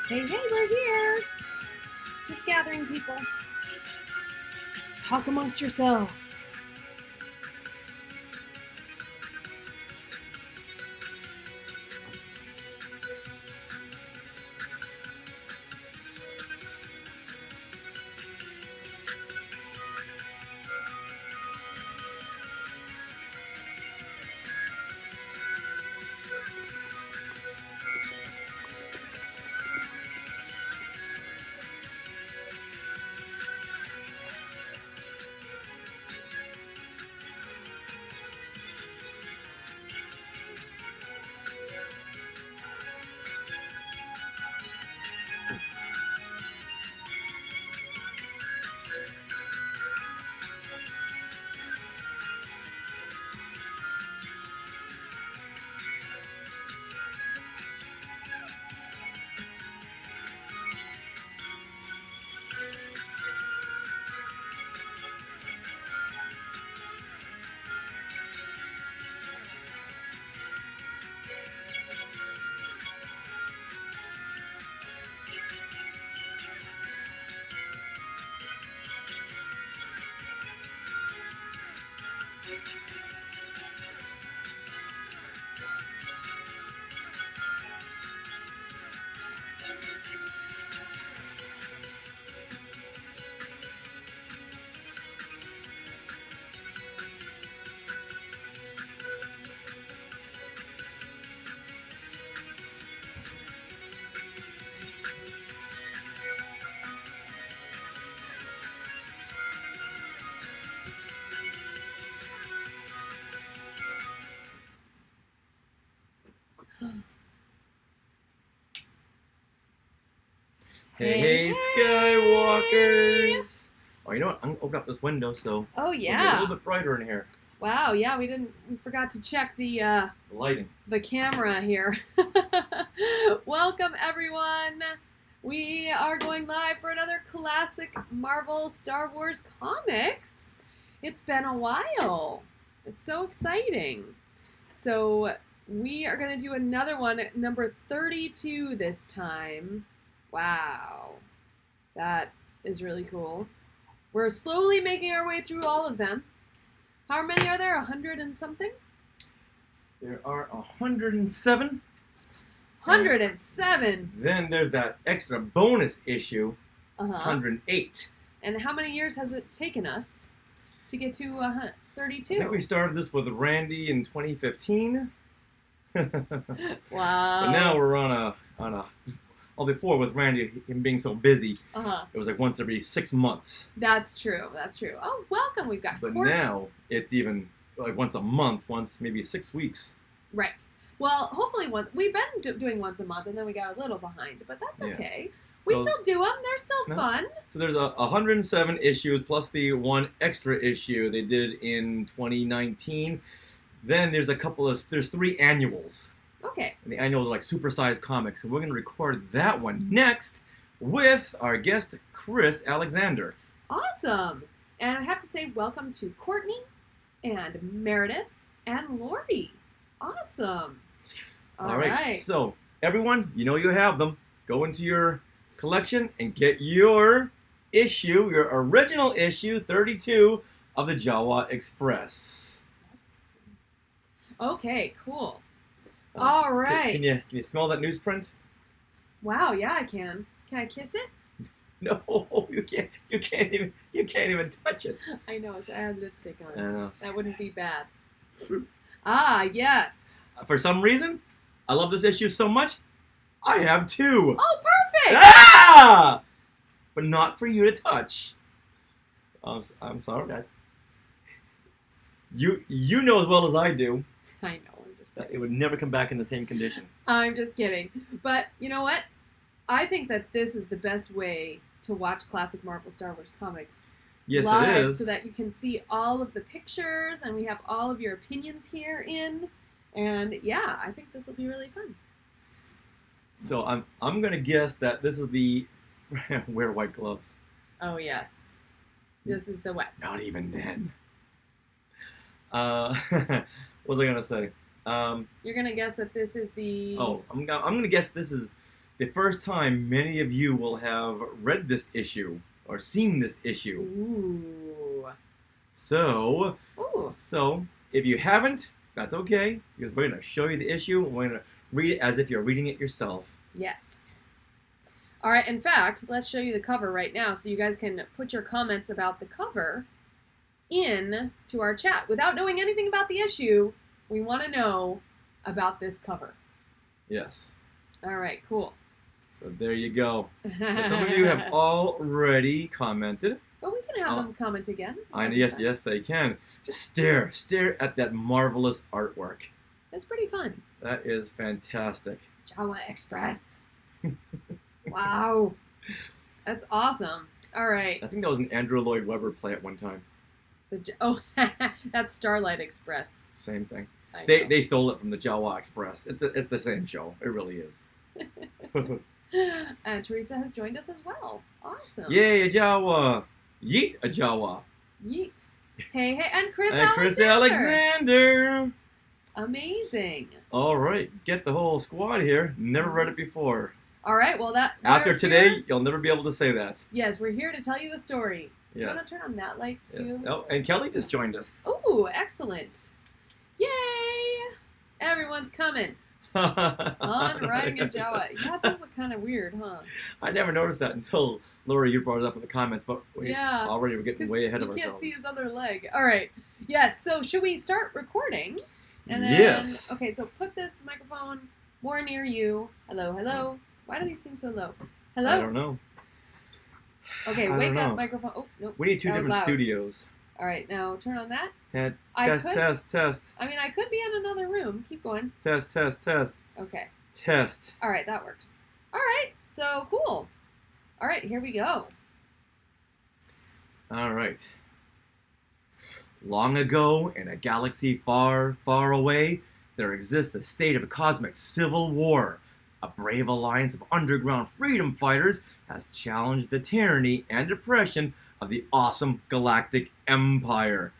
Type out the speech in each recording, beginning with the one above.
Hey, we're here. Just gathering people. Talk amongst yourselves. Hey, Skywalkers! Oh, you know what? I'm gonna open up this window so Oh it'll be a yeah. little bit brighter in here. Wow, yeah, we forgot to check The lighting. the camera here. Welcome everyone. We are going live for another classic Marvel Star Wars comics. It's been a while. It's so exciting. So we are going to do another one, number 32 this time. Wow. That is really cool. We're slowly making our way through all of them. How many are there? 100 and something? There are 107. 107. Then there's that extra bonus issue, Uh-huh. 108. And how many years has it taken us to get to 32? I think we started this with Randy in 2015. Wow. But now we're on a. Well, before with Randy, him being so busy, Uh-huh. it was like once every 6 months. That's true. That's true. Oh, welcome. We've got But Court. now it's even like once a month, once maybe 6 weeks. Right. Well, hopefully we've been doing once a month, and then we got a little behind, but that's Yeah. okay. We So- still do them. They're still No. fun. So there's 107 issues plus the one extra issue they did in 2019. Then there's there's 3 annuals. Okay. And the annuals are like supersized comics. So we're going to record that one next with our guest, Chris Alexander. Awesome. And I have to say welcome to Courtney and Meredith and Lori. Awesome. All right. So everyone, you know you have them. Go into your collection and get your issue, your original issue 32 of the Jawa Express. Okay, cool. Uh, All Can right. can you smell that newsprint? Wow, yeah, I can. Can I kiss it? No, you can't. You can't even touch it. I know, so I had lipstick on. Uh, That wouldn't be bad. Ah, yes. for some reason, I love this issue so much. I have two. Oh, perfect. Ah! But not for you to touch. I'm sorry, Dad. You know as well as I do I know. I'm just that kidding. it would never come back in the same condition. I'm just kidding. But you know what? I think that this is the best way to watch classic Marvel Star Wars comics Yes, live, it is. so that you can see all of the pictures and we have all of your opinions here in. And yeah, I think this will be really fun. So I'm gonna guess that this is the wear white gloves. Oh yes, this is the wet. Not even then. What was I gonna say? You're gonna guess that this is the. Oh, I'm gonna guess this is the first time many of you will have read this issue or seen this issue. Ooh. So Ooh. if you haven't, that's okay, because we're gonna show you the issue and we're gonna read it as if you're reading it yourself. Yes. All right. In fact, let's show you the cover right now, so you guys can put your comments about the cover in to our chat. Without knowing anything about the issue, we want to know about this cover. Yes. All right. Cool. So there you go. So some of you have already commented. But we can have them comment again. Yes, they can. Just stare at that marvelous artwork. That's pretty fun. That is fantastic. Jawa Express. Wow. That's awesome. All right. I think that was an Andrew Lloyd Webber play at one time. That's Starlight Express. Same thing. I know. They stole it from the Jawa Express. It's the same show. It really is. And Teresa has joined us as well. Awesome. Yay, a Jawa! Yeet, a Jawa! Yeet. Hey, and Chris And Alexander. Chris Alexander! Amazing. All right, get the whole squad here. Never read it before. All right, well, After we're today, here- you'll never be able to say that. Yes, we're here to tell you the story. You Yes. want to turn on that light, Yes. too? Oh, and Kelly just joined us. Ooh, excellent. Yay! Everyone's coming. On riding a Jawa. That does look kind of weird, huh? I never noticed that until Laura, you brought it up in the comments, but Yeah. already we're getting 'Cause way ahead of you ourselves. can't see his other leg. All right. Yes, so should we start recording? And then, Yes. Okay, so put this microphone more near you. Hello, hello. Why do these seem so low? Hello? I don't know. Okay, I wake don't up, know. microphone. Oh, nope. We need two That was different loud. studios. All right, now turn on that. Test, I test, could- test. I mean, I could be in another room. Keep going. Test, test, test. Okay. Test. All right, that works. All right, so cool. All right, here we go. All right. Long ago, in a galaxy far, far away, there exists a state of cosmic civil war. A brave alliance of underground freedom fighters has challenged the tyranny and oppression of the awesome galactic empire.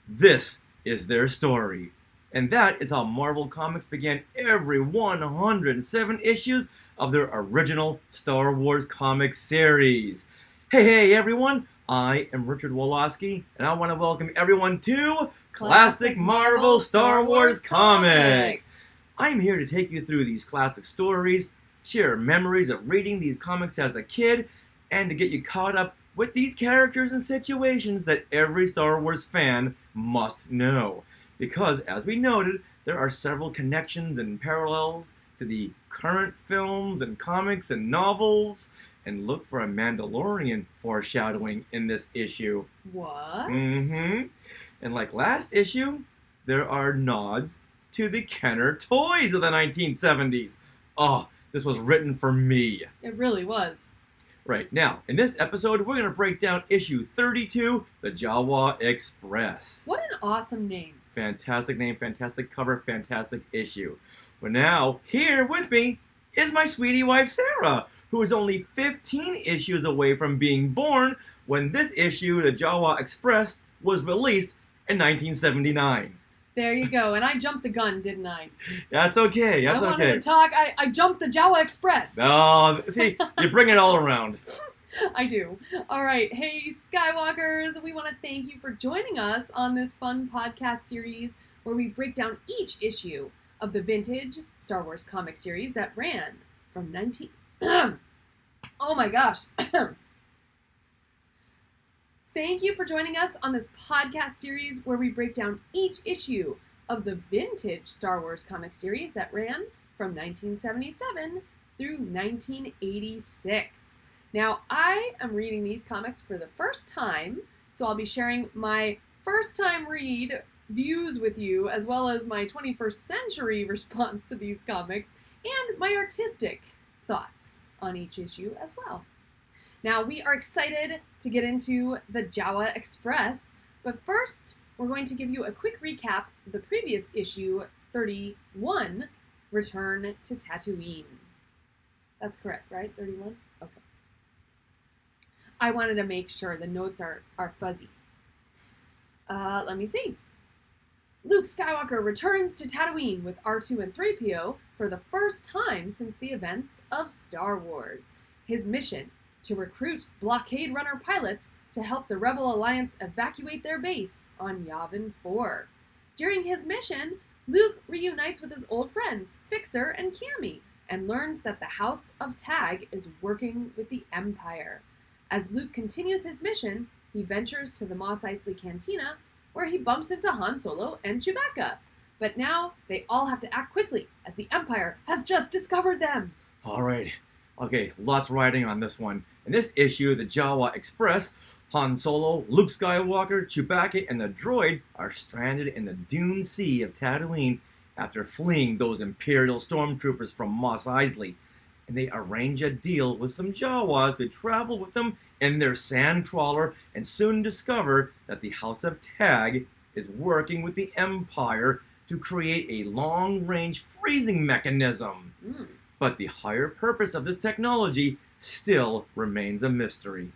This is their story. And that is how Marvel Comics began every 107 issues of their original Star Wars comic series. Hey everyone, I am Richard Woloski, and I want to welcome everyone to Classic Marvel Star Wars Comics. I'm here to take you through these classic stories, share memories of reading these comics as a kid, and to get you caught up with these characters and situations that every Star Wars fan must know. Because, as we noted, there are several connections and parallels to the current films and comics and novels, and look for a Mandalorian foreshadowing in this issue. What? Mm-hmm. And like last issue, there are nods to the Kenner toys of the 1970s. Oh, this was written for me. It really was. Right, now, in this episode, we're going to break down issue 32, the Jawa Express. What an awesome name. Fantastic name, fantastic cover, fantastic issue. But now, here with me is my sweetie wife, Sarah, who is only 15 issues away from being born when this issue, the Jawa Express, was released in 1979. There you go. And I jumped the gun, didn't I? That's okay, that's I wanted okay. to talk. I jumped the Jawa Express. Oh, see, you bring it all around. I do. All right. Hey, Skywalkers. We want to thank you for joining us on this fun podcast series where we break down each issue of the vintage Star Wars comic series that ran from 19... Oh my gosh. Thank you for joining us on this podcast series where we break down each issue of the vintage Star Wars comic series that ran from 1977 through 1986. Now, I am reading these comics for the first time, so I'll be sharing my first time read views with you, as well as my 21st century response to these comics, and my artistic thoughts on each issue as well. Now, we are excited to get into the Jawa Express, but first, we're going to give you a quick recap of the previous issue, 31, Return to Tatooine. That's correct, right? 31? Okay. I wanted to make sure the notes are fuzzy. Let me see. Luke Skywalker returns to Tatooine with R2 and 3PO for the first time since the events of Star Wars. His mission: to recruit blockade runner pilots to help the Rebel Alliance evacuate their base on Yavin 4. During his mission, Luke reunites with his old friends, Fixer and Cammy, and learns that the House of Tag is working with the Empire. As Luke continues his mission, he ventures to the Mos Eisley Cantina, where he bumps into Han Solo and Chewbacca. But now, they all have to act quickly, as the Empire has just discovered them. Alright, okay, lots riding on this one. In this issue, the Jawa Express, Han Solo, Luke Skywalker, Chewbacca, and the droids are stranded in the Dune Sea of Tatooine after fleeing those Imperial stormtroopers from Mos Eisley. And they arrange a deal with some Jawas to travel with them in their sand trawler and soon discover that the House of Tag is working with the Empire to create a long-range freezing mechanism. But the higher purpose of this technology still remains a mystery.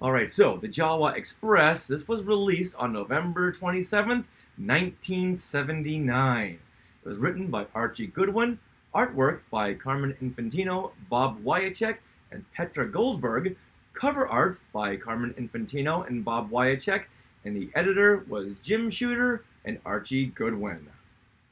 Alright, so the Jawa Express, this was released on November 27th, 1979. It was written by Archie Goodwin, artwork by Carmen Infantino, Bob Wyacek, and Petra Goldberg, cover art by Carmen Infantino and Bob Wyacek, and the editor was Jim Shooter and Archie Goodwin.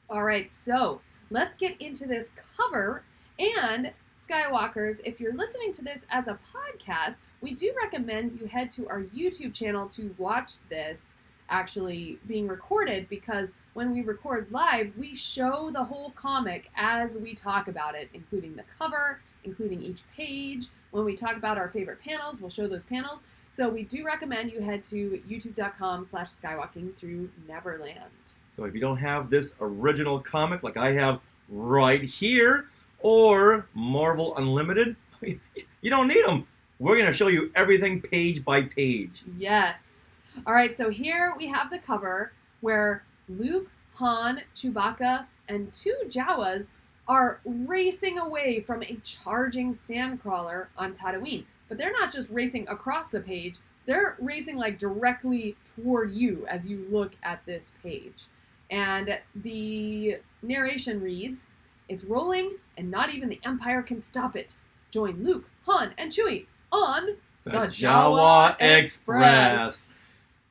Alright, so let's get into this cover. And Skywalkers, if you're listening to this as a podcast, we do recommend you head to our YouTube channel to watch this actually being recorded, because when we record live, we show the whole comic as we talk about it, including the cover, including each page. When we talk about our favorite panels, we'll show those panels. So we do recommend you head to youtube.com/skywalkingthroughneverland. So if you don't have this original comic like I have right here, or Marvel Unlimited, you don't need them. We're going to show you everything page by page. Yes. All right, so here we have the cover where Luke, Han, Chewbacca, and two Jawas are racing away from a charging sandcrawler on Tatooine. But they're not just racing across the page, they're racing like directly toward you as you look at this page. And the narration reads, "It's rolling and not even the Empire can stop it. Join Luke, Han, and Chewie on the Jawa Express."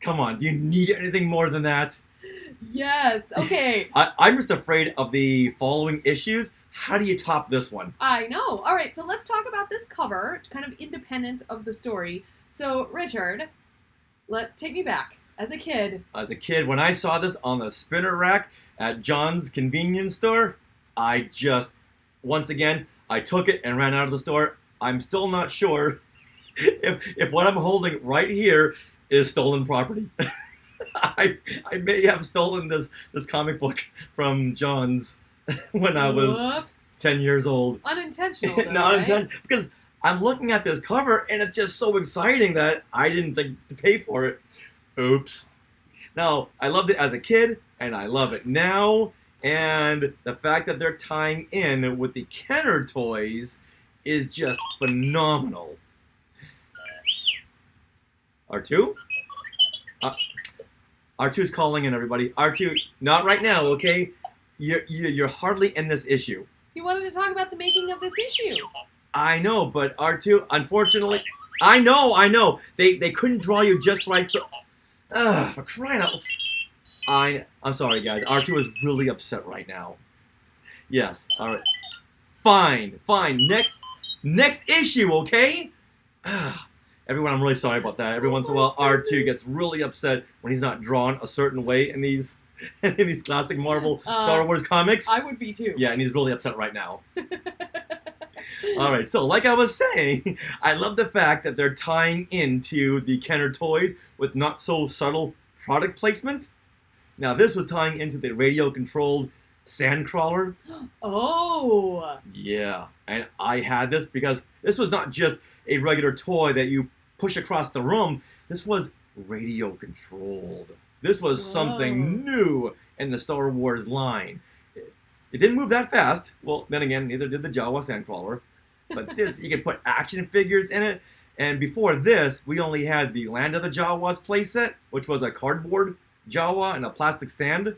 Come on, do you need anything more than that? Yes, okay. I'm just afraid of the following issues. How do you top this one? I know. All right, so let's talk about this cover, kind of independent of the story. So, Richard, take me back. As a kid, when I saw this on the spinner rack at John's convenience store, I just, once again, I took it and ran out of the store. I'm still not sure if what I'm holding right here is stolen property. I may have stolen this comic book from John's when I was 10 years old. Unintentional, though, Not right? intentional, because I'm looking at this cover and it's just so exciting that I didn't think to pay for it. Oops. Now, I loved it as a kid and I love it now, and the fact that they're tying in with the Kenner toys is just phenomenal. R2? R2's calling in, everybody. R2, not right now, okay? You're hardly in this issue. He wanted to talk about the making of this issue. I know, but R2, unfortunately, I know. They couldn't draw you just right, so... for crying out loud. I'm sorry, guys. R2 is really upset right now. Yes. All right. Fine. Next issue, okay? Everyone, I'm really sorry about that. Every once in a while, R2 gets really upset when he's not drawn a certain way in these classic Marvel Star Wars comics. I would be too. Yeah, and he's really upset right now. All right, so like I was saying, I love the fact that they're tying into the Kenner toys with not so subtle product placement. Now, this was tying into the radio-controlled Sandcrawler. Oh! Yeah, and I had this because this was not just a regular toy that you push across the room. This was radio-controlled. This was something new in the Star Wars line. It didn't move that fast. Well, then again, neither did the Jawa Sandcrawler. But this, you could put action figures in it. And before this, we only had the Land of the Jawas playset, which was a cardboard Jawa and a plastic stand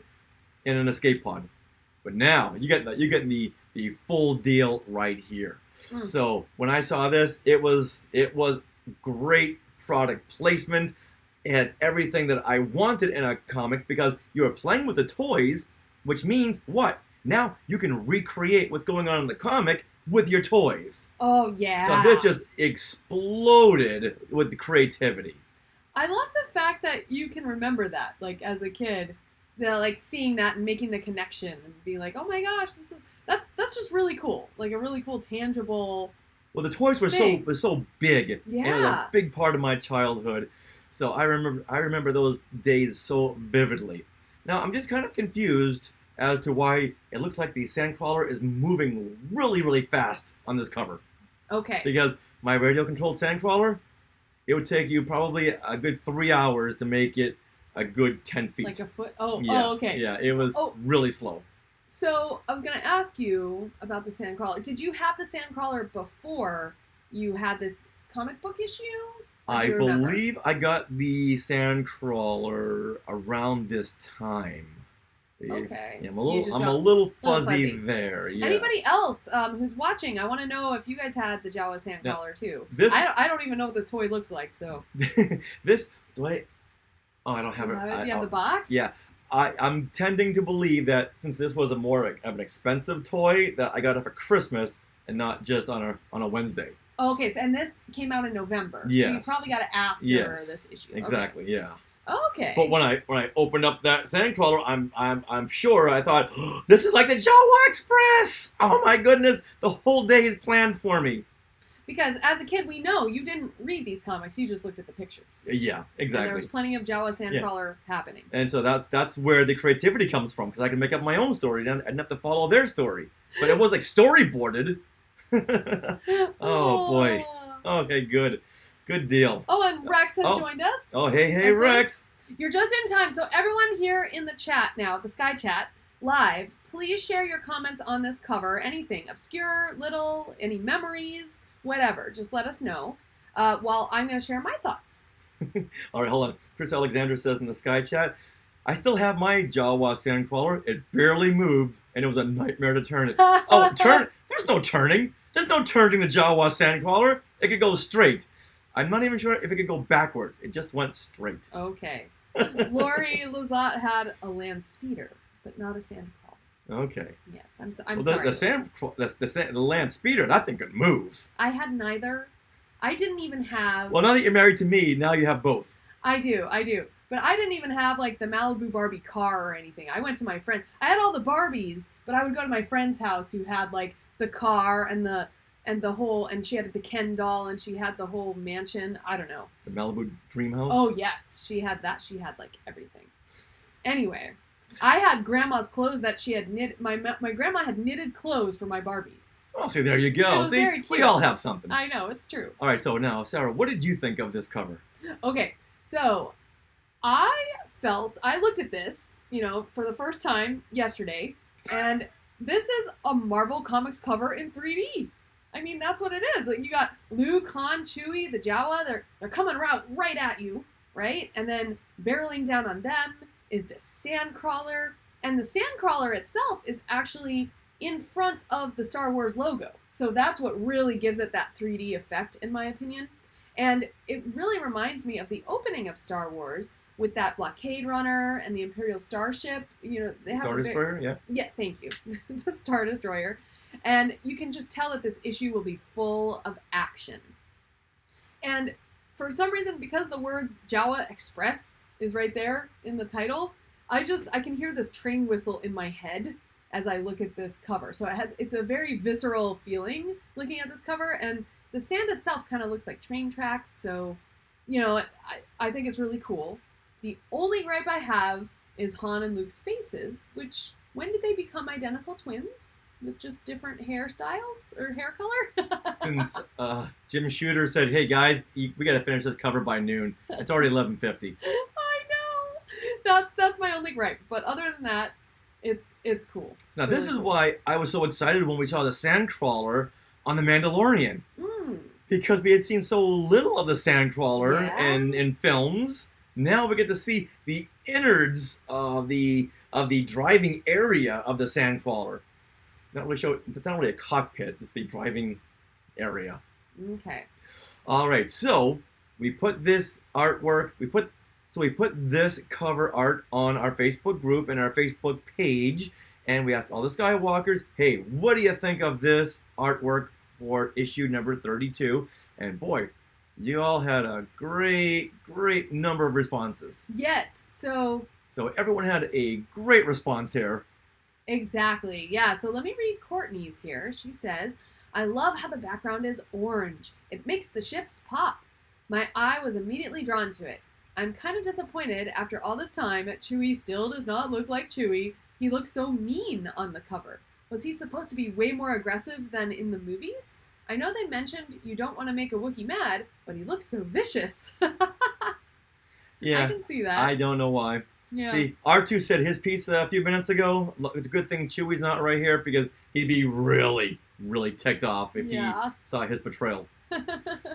and an escape pod. But now you get the full deal right here. So when I saw this, it was great product placement. It had everything that I wanted in a comic because you were playing with the toys, which means what? Now you can recreate what's going on in the comic with your toys. Oh, yeah. So this just exploded with the creativity. I love the fact that you can remember that, like, as a kid. Like, seeing that and making the connection and being like, oh my gosh, that's just really cool. Like, a really cool, tangible Well, the toys were so big. Yeah. And it was a big part of my childhood. So I remember those days so vividly. Now, I'm just kind of confused as to why it looks like the Sandcrawler is moving really, really fast on this cover. Okay. Because my radio-controlled Sandcrawler, it would take you probably a good 3 hours to make it a good 10 feet. Like a foot? Oh, yeah. Oh, okay. Yeah, it was really slow. So, I was going to ask you about the Sandcrawler. Did you have the Sandcrawler before you had this comic book issue? I believe I got the Sandcrawler around this time. Okay. Yeah, I'm a little fuzzy there. Yeah. Anybody else who's watching, I want to know if you guys had the Jawa Sandcrawler too. I don't even know what this toy looks like, so. This, do I? Oh, I don't have it. Do you have the box? Yeah. I'm tending to believe that since this was more of an expensive toy, that I got it for Christmas and not just on a Wednesday. Okay, so, and this came out in November. Yes. So you probably got it after this issue. Exactly. Okay. Yeah. Okay. But when I opened up that Sandcrawler, I'm sure I thought, oh, this is like the Jawa Express. Oh my goodness, the whole day is planned for me. Because as a kid, we know you didn't read these comics; you just looked at the pictures. Yeah, exactly. And there was plenty of Jawa Sandcrawler happening. And so that's where the creativity comes from, because I can make up my own story and I didn't have to follow their story. But it was like storyboarded. Oh boy. Okay, good deal. Oh, and Rex has joined us. Oh, hey, Rex. You're just in time. So everyone here in the chat now, the Sky Chat, live, please share your comments on this cover. Anything, obscure, little, any memories, whatever. Just let us know. While I'm going to share my thoughts. All right, hold on. Chris Alexander says in the Sky Chat, I still have my Jawa Sandcrawler. It barely moved, and it was a nightmare to turn it. Oh, turn? There's no turning. There's no turning the Jawa Sandcrawler. It could go straight. I'm not even sure if it could go backwards. It just went straight. Okay. Lori Lazat had a land speeder, but not a Sandcrawler. Okay. Yes, I'm sorry. The land speeder, that thing could move. I had neither. I didn't even have... Well, now that you're married to me, now you have both. I do. But I didn't even have, like, the Malibu Barbie car or anything. I went to my friend. I had all the Barbies, but I would go to my friend's house who had, like, the car and the whole, and she had the Ken doll, and she had the whole mansion. I don't know. The Malibu Dream House? Oh, yes. She had that. She had, like, everything. Anyway, I had Grandma's clothes that she had knit. My grandma had knitted clothes for my Barbies. Oh, see, there you go. It was See, very cute. We all have something. I know, it's true. All right, so now, Sarah, what did you think of this cover? Okay, so I looked at this, for the first time yesterday, and this is a Marvel Comics cover in 3D. I mean, that's what it is. Like, you got Luke, Han, Chewie, the Jawa, they're coming right at you, right? And then barreling down on them is the Sandcrawler, and the Sandcrawler itself is actually in front of the Star Wars logo. So that's what really gives it that 3D effect, in my opinion. And it really reminds me of the opening of Star Wars, with that blockade runner and the Imperial starship. You know, they have Star a Destroyer, yeah. yeah, thank you. The Star Destroyer. And you can just tell that this issue will be full of action. And for some reason, because the words Jawa Express is right there in the title, I can hear this train whistle in my head as I look at this cover. So it's a very visceral feeling looking at this cover, and the sand itself kind of looks like train tracks. So, you know, I think it's really cool. The only gripe I have is Han and Luke's faces, which, when did they become identical twins? With just different hairstyles or hair color? Since Jim Shooter said, "Hey guys, we got to finish this cover by noon." It's already 11:50. I know. That's my only gripe. But other than that, it's cool. Now It's this really is cool. why I was so excited when we saw the Sandcrawler on The Mandalorian, Mm. because we had seen so little of the Sandcrawler Yeah. in films. Now we get to see the innards of the driving area of the Sandcrawler. It's not really a cockpit, it's the driving area. Okay. All right, so we put this artwork, we put this cover art on our Facebook group and our Facebook page, and we asked all the Skywalkers, hey, what do you think of this artwork for issue number 32? And boy, you all had a great number of responses. Yes. So So everyone had a great response here. exactly. Yeah. So let me read Courtney's here. She says, I love how the background is orange. It makes the ships pop. My eye was immediately drawn to it. I'm kind of disappointed after all this time Chewie still does not look like Chewie. He looks so mean on the cover. Was he supposed to be way more aggressive than in the movies? I know they mentioned you don't want to make a Wookiee mad, but he looks so vicious. Yeah, I can see that. I don't know why. Yeah. See, R2 said his piece a few minutes ago. Look, it's a good thing Chewie's not right here because he'd be really ticked off if Yeah. he saw his betrayal.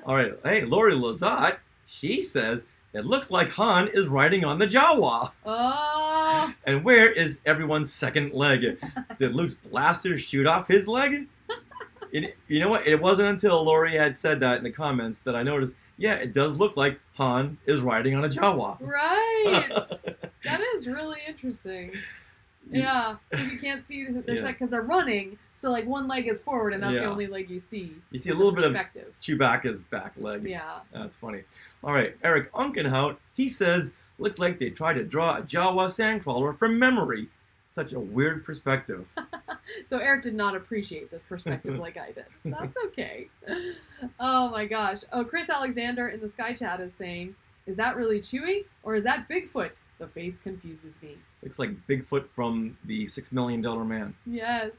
All right, hey, Lori Lazat, she says, it looks like Han is riding on the Jawa. Oh. And where is everyone's second leg? Did Luke's blaster shoot off his leg? You know what? It wasn't until Lori had said that in the comments that I noticed, yeah, it does look like Han is riding on a Jawa. Right. That is really interesting. Yeah, because you can't see their Yeah. because they're running. So like one leg is forward, and that's the Yeah. only leg you see. You see a from little the bit of perspective. Chewbacca's back leg. Yeah. That's funny. All right, Eric Unkenhout, he says, looks like they tried to draw a Jawa sandcrawler from memory. Such a weird perspective. So Eric did not appreciate this perspective like I did. That's okay. Oh my gosh. Oh, Chris Alexander in the Sky Chat is saying, is that really Chewie or is that Bigfoot? The face confuses me. Looks like Bigfoot from the $6 Million Man. Yes.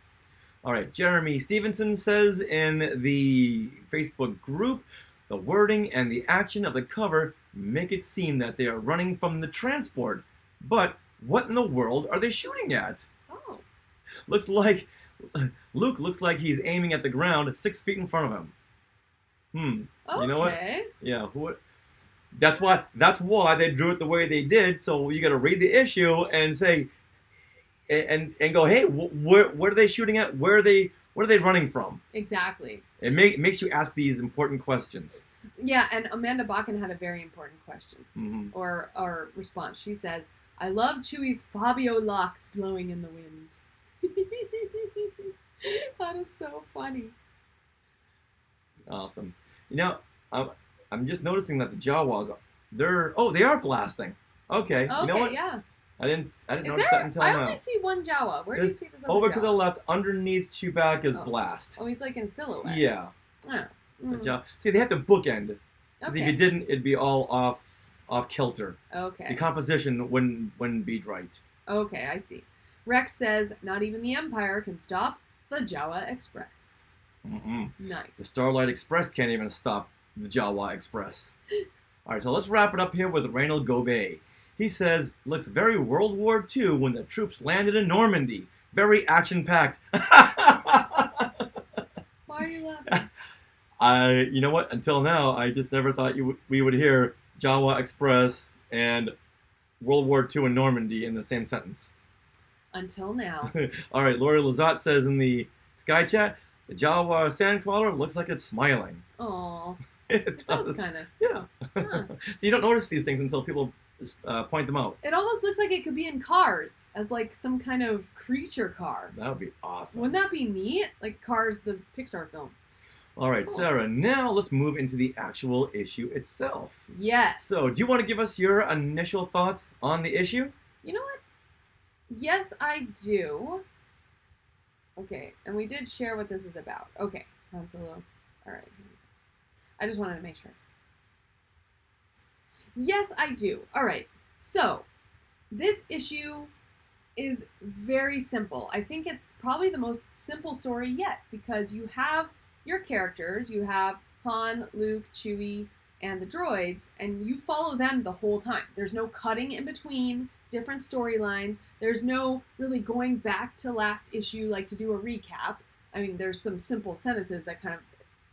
All right, Jeremy Stevenson says in the Facebook group, the wording and the action of the cover make it seem that they are running from the transport. But what in the world are they shooting at? Oh. Looks like Luke looks like he's aiming at the ground 6 feet in front of him. Okay. You know what? Yeah, that's why they drew it the way they did. So you got to read the issue and say, and go, hey, what are they shooting at? Where are they running from? Exactly. It makes you ask these important questions. Yeah, and Amanda Bakken had a very important question Mm-hmm. or response. She says, I love Chewie's Fabio locks blowing in the wind. That is so funny. Awesome. You know, I'm just noticing that the Jawas they are blasting. Okay. Okay, You know what? yeah. I didn't Is notice there? that until I now. only see one Jawa. Where do you There's see this other Over Jawa? to the left, underneath Chewbacca's Oh. blast. Oh, he's like in silhouette. Yeah. Oh. The Mm. Jawa. See, they have to bookend. Because if Okay. you didn't, it'd be all off kilter. The Okay. composition wouldn't be right. Okay, I see. Rex says, not even the Empire can stop the Jawa Express. Mm-mm. The Nice. Starlight Express can't even stop the Jawa Express. All right, so let's wrap it up here with Reynold Gobet. He says, looks very World War II when the troops landed in Normandy. Very action-packed. Why are you laughing? You know what? Until now, I just never thought we would hear Jawa Express and World War II in Normandy in the same sentence. Until now. All right, Lori Lazat says in the Sky Chat, the Jawa Sandcrawler looks like it's smiling. Aw. It That's does. kind of. Yeah. Huh. So you don't notice these things until people point them out. It almost looks like it could be in Cars as like some kind of creature car. That would be awesome. Wouldn't that be neat? Like Cars, the Pixar film. All right, Cool. Sarah, now let's move into the actual issue itself. Yes. So, do you want to give us your initial thoughts on the issue? You know what? Yes, I do. Okay, and we did share what this is about. Okay, that's a little... All right. I just wanted to make sure. Yes, I do. All right. So, this issue is very simple. I think it's probably the most simple story yet because you have your characters. You have Han, Luke, Chewie, and the droids, and you follow them the whole time. There's no cutting in between different storylines. There's no really going back to last issue like to do a recap. I mean, there's some simple sentences that kind of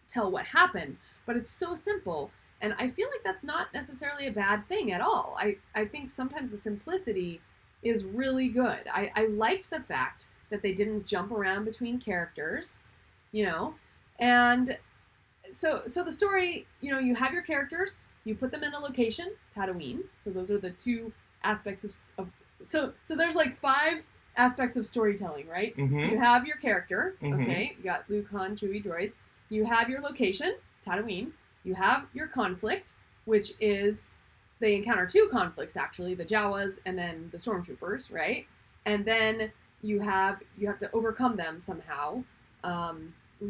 tell what happened, but it's so simple. And I feel like that's not necessarily a bad thing at all. I think sometimes the simplicity is really good. I liked the fact that they didn't jump around between characters, you know, and so the story, you know, you have your characters, you put them in a location, Tatooine. So those are the two aspects of so there's like 5 aspects of storytelling, right? Mm-hmm. You have your character, Mhm. okay, you got Luke, Han, Chewie, droids. You have your location, Tatooine. You have your conflict, which is they encounter 2 conflicts actually, the Jawas and then the stormtroopers, right? And then you have to overcome them somehow.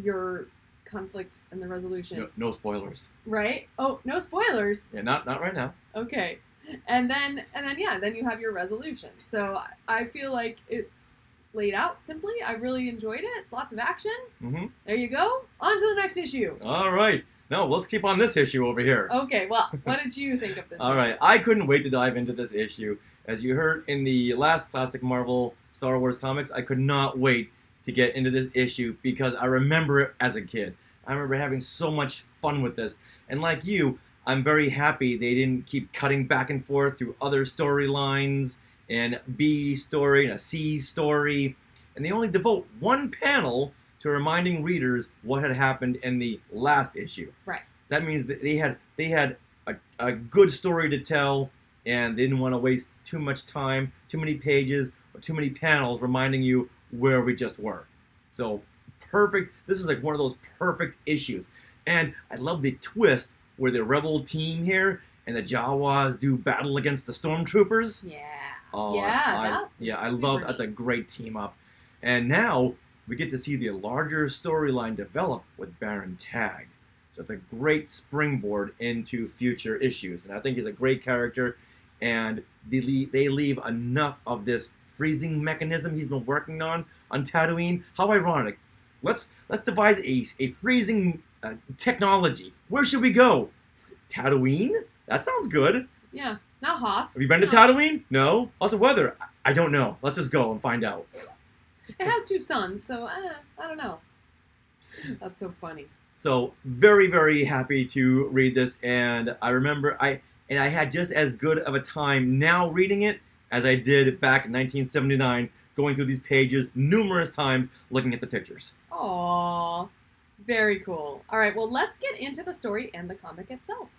Your conflict and the resolution. No spoilers. Right? Oh, no spoilers. Yeah, not right now. Okay. And then you have your resolution. So I feel like it's laid out simply. I really enjoyed it. Lots of action. Mm-hmm. There you go. On to the next issue. All right. No, let's keep on this issue over here. Okay, well, what did you think of this All issue? right. I couldn't wait to dive into this issue. As you heard in the last classic Marvel Star Wars comics, I could not wait to get into this issue because I remember it as a kid. I remember having so much fun with this. And like you, I'm very happy they didn't keep cutting back and forth through other storylines and B story and a C story. And they only devote one panel to reminding readers what had happened in the last issue. Right. That means that they had a good story to tell, and they didn't want to waste too much time, too many pages, or too many panels reminding you where we just were. So perfect. This is like one of those perfect issues. And I love the twist where the rebel team here and the Jawas do battle against the stormtroopers. Yeah. Oh, Yeah, I super love that's a neat. great team up. And now we get to see the larger storyline develop with Baron Tag. So it's a great springboard into future issues. And I think he's a great character. And they leave enough of this freezing mechanism he's been working on Tatooine. How ironic. Let's devise a freezing technology. Where should we go? Tatooine? That sounds good. Yeah. Not Hoth. Have you been to Tatooine? No? How's the weather? I don't know. Let's just go and find out. It has 2 sons, so I don't know. That's so funny. So very, very happy to read this, and I remember I had just as good of a time now reading it as I did back in 1979, going through these pages numerous times, looking at the pictures. Aww. Very cool. All right, well, let's get into the story and the comic itself.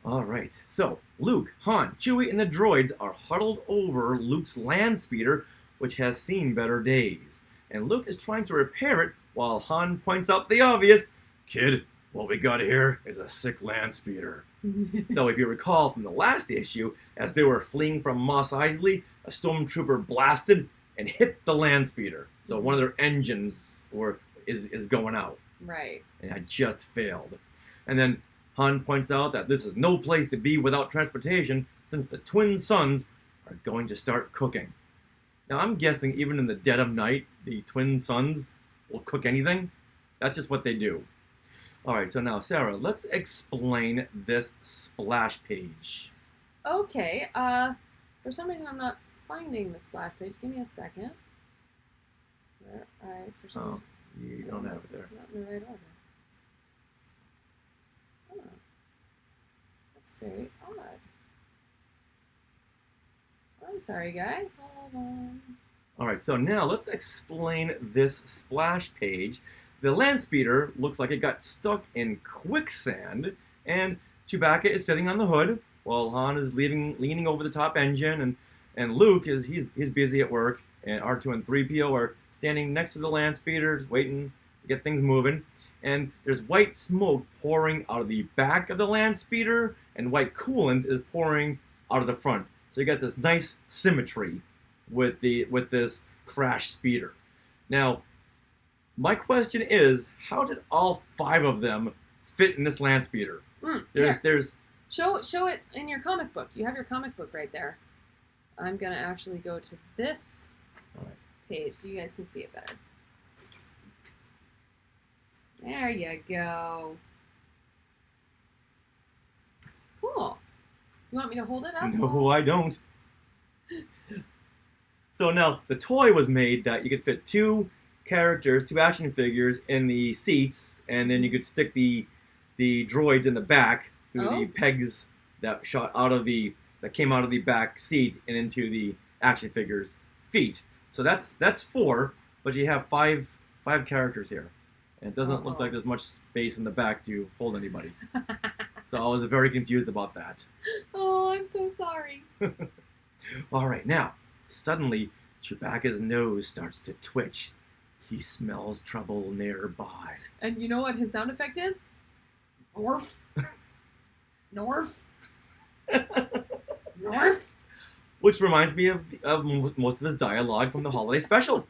All right. So Luke, Han, Chewie, and the droids are huddled over Luke's land speeder, which has seen better days. And Luke is trying to repair it while Han points out the obvious. Kid, what we got here is a sick land speeder. So if you recall from the last issue, as they were fleeing from Mos Eisley, a stormtrooper blasted and hit the land speeder. So one of their engines is going out. Right. And had just failed. And then Han points out that this is no place to be without transportation since the twin suns are going to start cooking. Now I'm guessing even in the dead of night, the twin suns will cook anything. That's just what they do. Alright, so now Sarah, let's explain this splash page. Okay, for some reason I'm not finding the splash page. Give me a second. For some Oh, you don't have it there. It's not in the right order. Oh, that's very odd. I'm sorry, guys. Hold on. Alright, so now let's explain this splash page. The land speeder looks like it got stuck in quicksand, and Chewbacca is sitting on the hood, while Han is leaning over the top engine, and Luke he's busy at work, and R2 and 3PO are standing next to the land speeder, just waiting to get things moving. And there's white smoke pouring out of the back of the land speeder, and white coolant is pouring out of the front. So you got this nice symmetry with this crash speeder. Now, my question is, how did all 5 of them fit in this land speeder? There's show it in your comic book. You have your comic book right there. I'm gonna actually go to this page so you guys can see it better. There you go. Cool. You want me to hold it up? No, I don't. So now the toy was made that you could fit 2 characters, 2 action figures in the seats, and then you could stick the droids in the back through the pegs that came out of the back seat and into the action figures' feet. So that's 4, but you have 5 characters here. And it doesn't look like there's much space in the back to hold anybody. So I was very confused about that. Oh, I'm so sorry. All right, now, suddenly, Chewbacca's nose starts to twitch. He smells trouble nearby. And you know what his sound effect is? Norf. Norf. Norf. Which reminds me of most of his dialogue from the holiday special.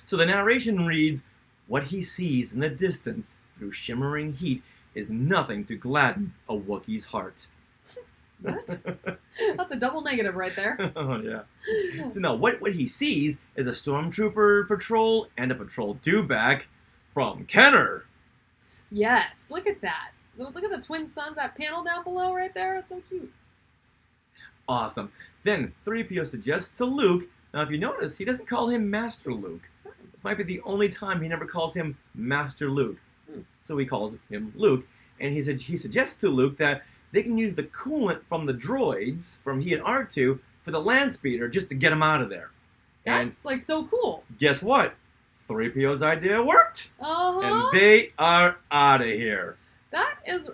So the narration reads, "What he sees in the distance through shimmering heat is nothing to gladden a Wookiee's heart." What? That's a double negative right there. Oh, yeah. So now what he sees is a stormtrooper patrol and a patrol dewback from Kenner. Yes, look at that. Look at the twin suns, that panel down below right there. It's so cute. Awesome. Then 3PO suggests to Luke, now if you notice, he doesn't call him Master Luke. This might be the only time he never calls him Master Luke. So he calls him Luke, and he suggests to Luke that they can use the coolant from the droids, from he and R2, for the land speeder just to get him out of there. That's like so cool. Guess what? 3PO's idea worked. Uh-huh. And they are out of here. That is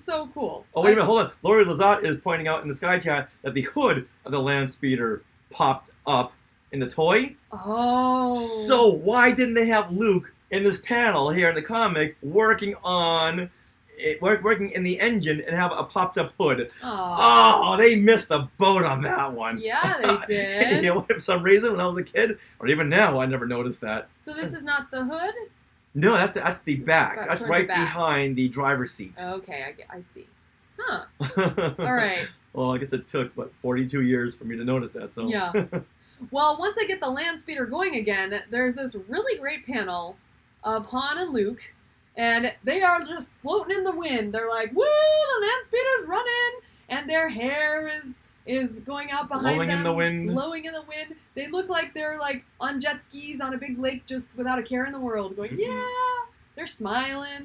so cool. Oh, wait a minute, hold on. Lori Lazat is pointing out in the Sky Chat that the hood of the land speeder popped up in the toy. Oh. So why didn't they have Luke in this panel here in the comic working in the engine and have a popped up hood? Oh, they missed the boat on that one. Yeah, they did. You know what? For some reason, when I was a kid, or even now, I never noticed that. So this is not the hood? No, that's the back. That's right back. behind the driver's seat. Okay, I see. Huh. All right. Well, I guess it took, 42 years for me to notice that, so. Yeah. Well, once they get the land speeder going again, there's this really great panel of Han and Luke, and they are just floating in the wind. They're like, woo, the land speeder's running, and their hair is going out behind blowing them. in the wind. Blowing in the wind. They look like they're like on jet skis on a big lake just without a care in the world, going, yeah, they're smiling.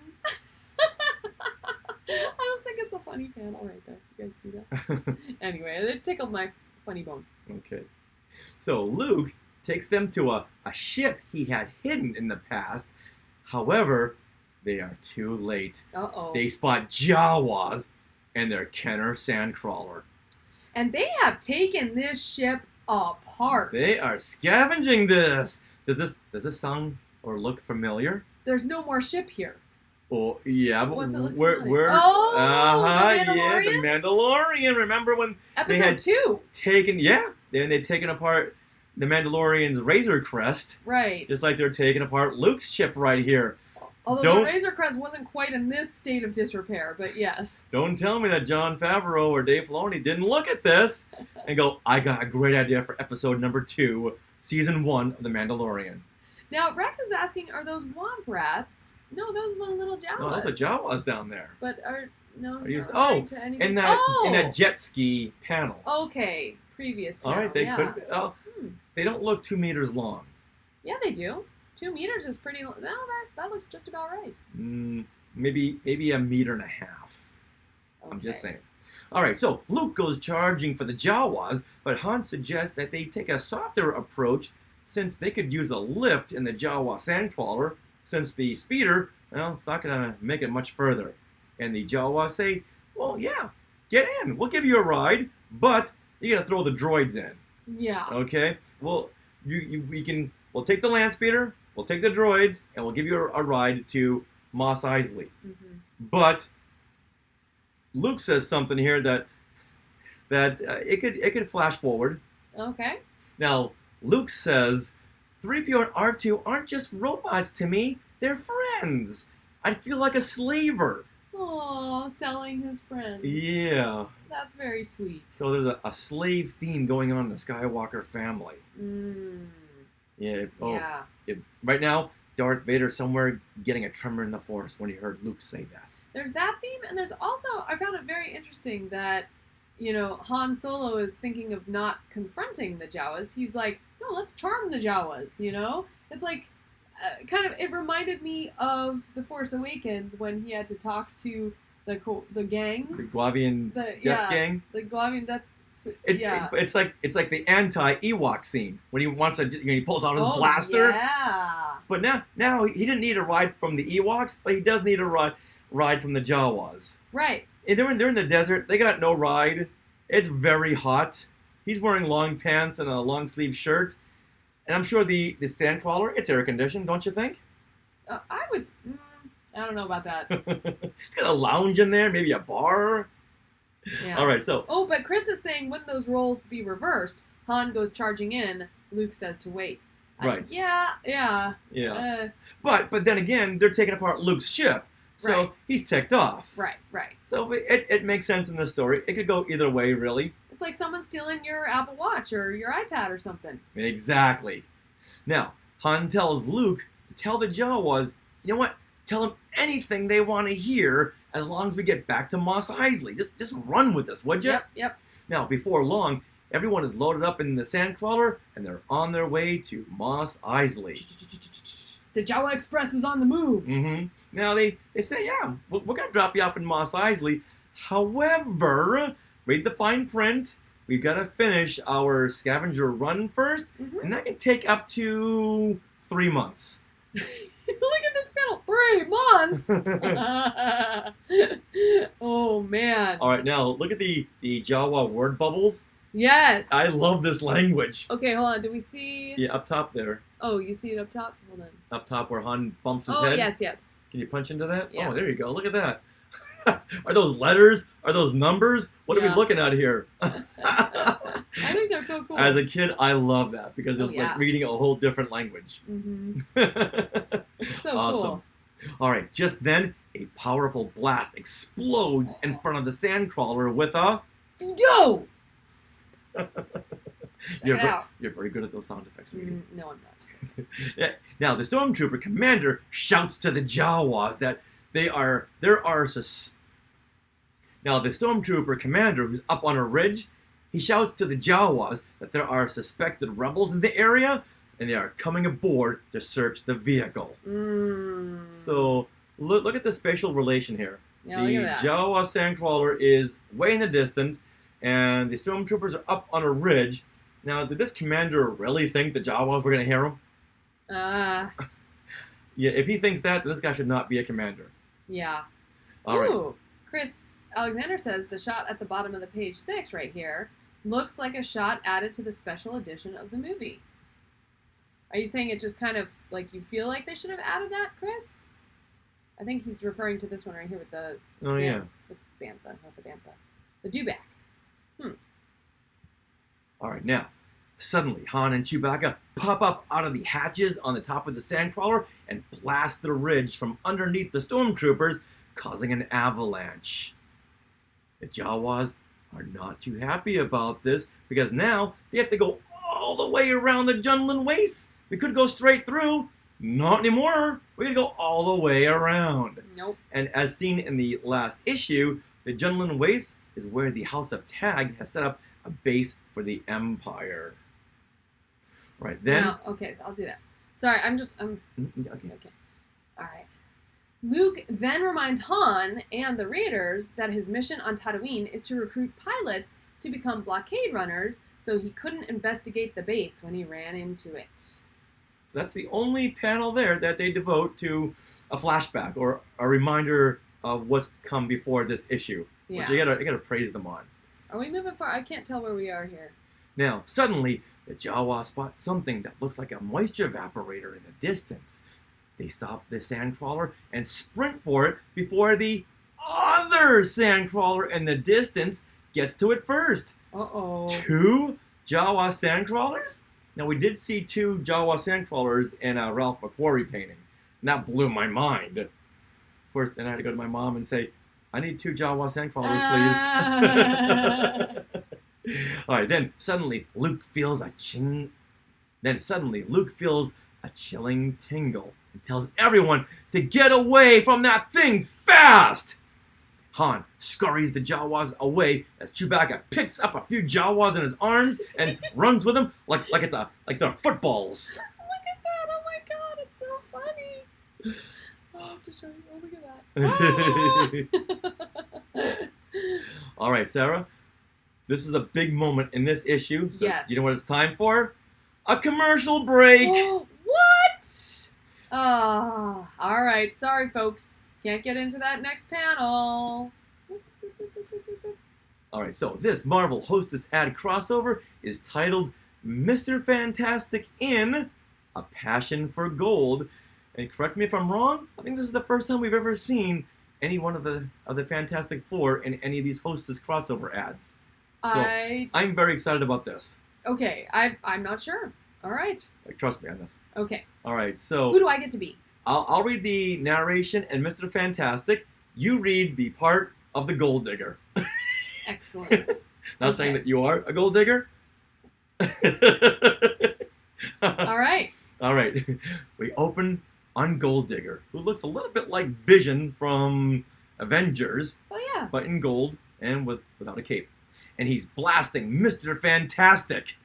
I just think it's a funny panel right there. You guys see that? Anyway, it tickled my funny bone. Okay. So Luke takes them to a ship he had hidden in the past. However, they are too late. Uh-oh. They spot Jawas and their Kenner Sandcrawler. And they have taken this ship apart. They are scavenging this. Does this sound or look familiar? There's no more ship here. Oh, yeah, but What's it look we're familiar? Oh, the Mandalorian? yeah, the Mandalorian. Remember when Episode they had 2. they'd taken apart the Mandalorian's Razor Crest, Right. just like they're taking apart Luke's ship right here. Although the Razor Crest wasn't quite in this state of disrepair, but yes. Don't tell me that Jon Favreau or Dave Filoni didn't look at this and go, I got a great idea for episode number 2, season 1 of The Mandalorian. Now, Rex is asking, are those Womp Rats? No, those are little Jawas. No, those are Jawas down there. But in that jet ski panel. Okay, previous panel. All right, they could. They don't look 2 meters long. Yeah, they do. 2 meters is pretty. No, that looks just about right. Maybe 1.5 meters. Okay. I'm just saying. All right, so Luke goes charging for the Jawas, but Han suggests that they take a softer approach since they could use a lift in the Jawa Sandcrawler, since the speeder, well, it's not going to make it much further. And the Jawas say, well, yeah, get in. We'll give you a ride, but you gotta throw the droids in. Yeah. Okay? Well, we'll take the land speeder, we'll take the droids, and we'll give you a ride to Mos Eisley. Mm-hmm. But Luke says something here that it could flash forward. Okay. Now, Luke says, 3PO and R2 aren't just robots to me, they're friends. I feel like a slaver. Oh, selling his friends. Yeah. That's very sweet. So there's a slave theme going on in the Skywalker family. Yeah. Yeah. Right now, Darth Vader's somewhere getting a tremor in the Force when he heard Luke say that. There's that theme, and there's also, I found it very interesting that, Han Solo is thinking of not confronting the Jawas. He's like, no, let's charm the Jawas, It's like, it reminded me of The Force Awakens when he had to talk to the gangs. The Guavian Death Gang? The Guavian Death. It's like the anti-Ewok scene when he wants to, he pulls out his blaster. Yeah. But now he didn't need a ride from the Ewoks, but he does need a ride from the Jawas. Right. And they're in the desert. They got no ride. It's very hot. He's wearing long pants and a long sleeve shirt. And I'm sure the Sandcrawler, it's air conditioned, don't you think? I don't know about that. It's got a lounge in there, maybe a bar. Yeah. All right, so. Oh, but Chris is saying when those roles be reversed, Han goes charging in. Luke says to wait. Right. Yeah. But then again, they're taking apart Luke's ship, so he's ticked off. Right. So it makes sense in the story. It could go either way, really. It's like someone stealing your Apple Watch or your iPad or something. Exactly. Now, Han tells Luke to tell the Jawas, you know what? Tell them anything they want to hear as long as we get back to Mos Eisley. Just run with us, would you? Yep. Now, before long, everyone is loaded up in the Sandcrawler, and they're on their way to Mos Eisley. The Jawa Express is on the move. Mm-hmm. Now, they say, yeah, we're going to drop you off in Mos Eisley. However, read the fine print. We've got to finish our scavenger run first, and that can take up to 3 months. Look at this panel. 3 months. Oh, man. All right, now look at the Jawa word bubbles. Yes. I love this language. Okay, hold on. Do we see? Yeah, up top there. Oh, you see it up top? Hold on. Up top where Han bumps his head. Oh, yes. Can you punch into that? Yeah. Oh, there you go. Look at that. Are those letters? Are those numbers? What are we looking at here? I think they're so cool. As a kid, I love that because it was like reading a whole different language. It's so awesome. Cool. All right, just then, a powerful blast explodes in front of the Sandcrawler with a... Go! You're very good at those sound effects. No, I'm not. Now, the Stormtrooper commander shouts to the Jawas that Now, the Stormtrooper commander, who's up on a ridge, he shouts to the Jawas that there are suspected rebels in the area, and they are coming aboard to search the vehicle. So, look at the spatial relation here. Yeah, the look at that. Jawa Sandcrawler is way in the distance, and the Stormtroopers are up on a ridge. Now, did this commander really think the Jawas were going to hear him? Yeah, if he thinks that, then this guy should not be a commander. Yeah. All right. Ooh, Chris Alexander says the shot at the bottom of the page 6 right here looks like a shot added to the special edition of the movie. Are you saying it just kind of, like, you feel like they should have added that, Chris? I think he's referring to this one right here with the... Oh, yeah. The bantha, not the bantha. The dewback. All right, now, suddenly, Han and Chewbacca pop up out of the hatches on the top of the Sandcrawler and blast the ridge from underneath the Stormtroopers, causing an avalanche. The Jawas are not too happy about this because now they have to go all the way around the Jundland Waste. We could go straight through. Not anymore. We're going to go all the way around. Nope. And as seen in the last issue, the Jundland Waste is where the House of Tag has set up a base for the Empire. Right, then... No, okay, I'll do that. Sorry, Okay. All right. Luke then reminds Han and the Raiders that his mission on Tatooine is to recruit pilots to become blockade runners, so he couldn't investigate the base when he ran into it. So that's the only panel there that they devote to a flashback or a reminder of what's come before this issue. Yeah. which I gotta praise them on. Are we moving far? I can't tell where we are here. Now, suddenly, the Jawa spot something that looks like a moisture evaporator in the distance. They stop the sandcrawler and sprint for it before the other sandcrawler in the distance gets to it first. Uh-oh. 2 Jawa sandcrawlers? Now, we did see 2 Jawa sandcrawlers in a Ralph McQuarrie painting, and that blew my mind. Of course, then I had to go to my mom and say, I need 2 Jawa sandcrawlers, please. All right, then suddenly Luke feels a chilling tingle and tells everyone to get away from that thing fast. Han scurries the Jawas away as Chewbacca picks up a few Jawas in his arms and runs with them like they're footballs. Look at that! Oh my god, it's so funny! I'll have to show you. Oh, look at that. All right, Sarah, this is a big moment in this issue. So Yes. You know what it's time for? A commercial break. What? All right. Sorry, folks. Can't get into that next panel. All right, so this Marvel Hostess ad crossover is titled Mr. Fantastic in A Passion for Gold. And correct me if I'm wrong, I think this is the first time we've ever seen any one of the Fantastic Four in any of these Hostess crossover ads. So I'm very excited about this. Okay, I'm not sure. All right. Like, trust me on this. Okay. All right, so Who do I get to be? I'll read the narration and Mr. Fantastic. You read the part of the gold digger. Excellent. Not saying that you are a gold digger. All right. All right. We open on Gold Digger, who looks a little bit like Vision from Avengers, Oh yeah. but in gold and without a cape. And he's blasting Mr. Fantastic.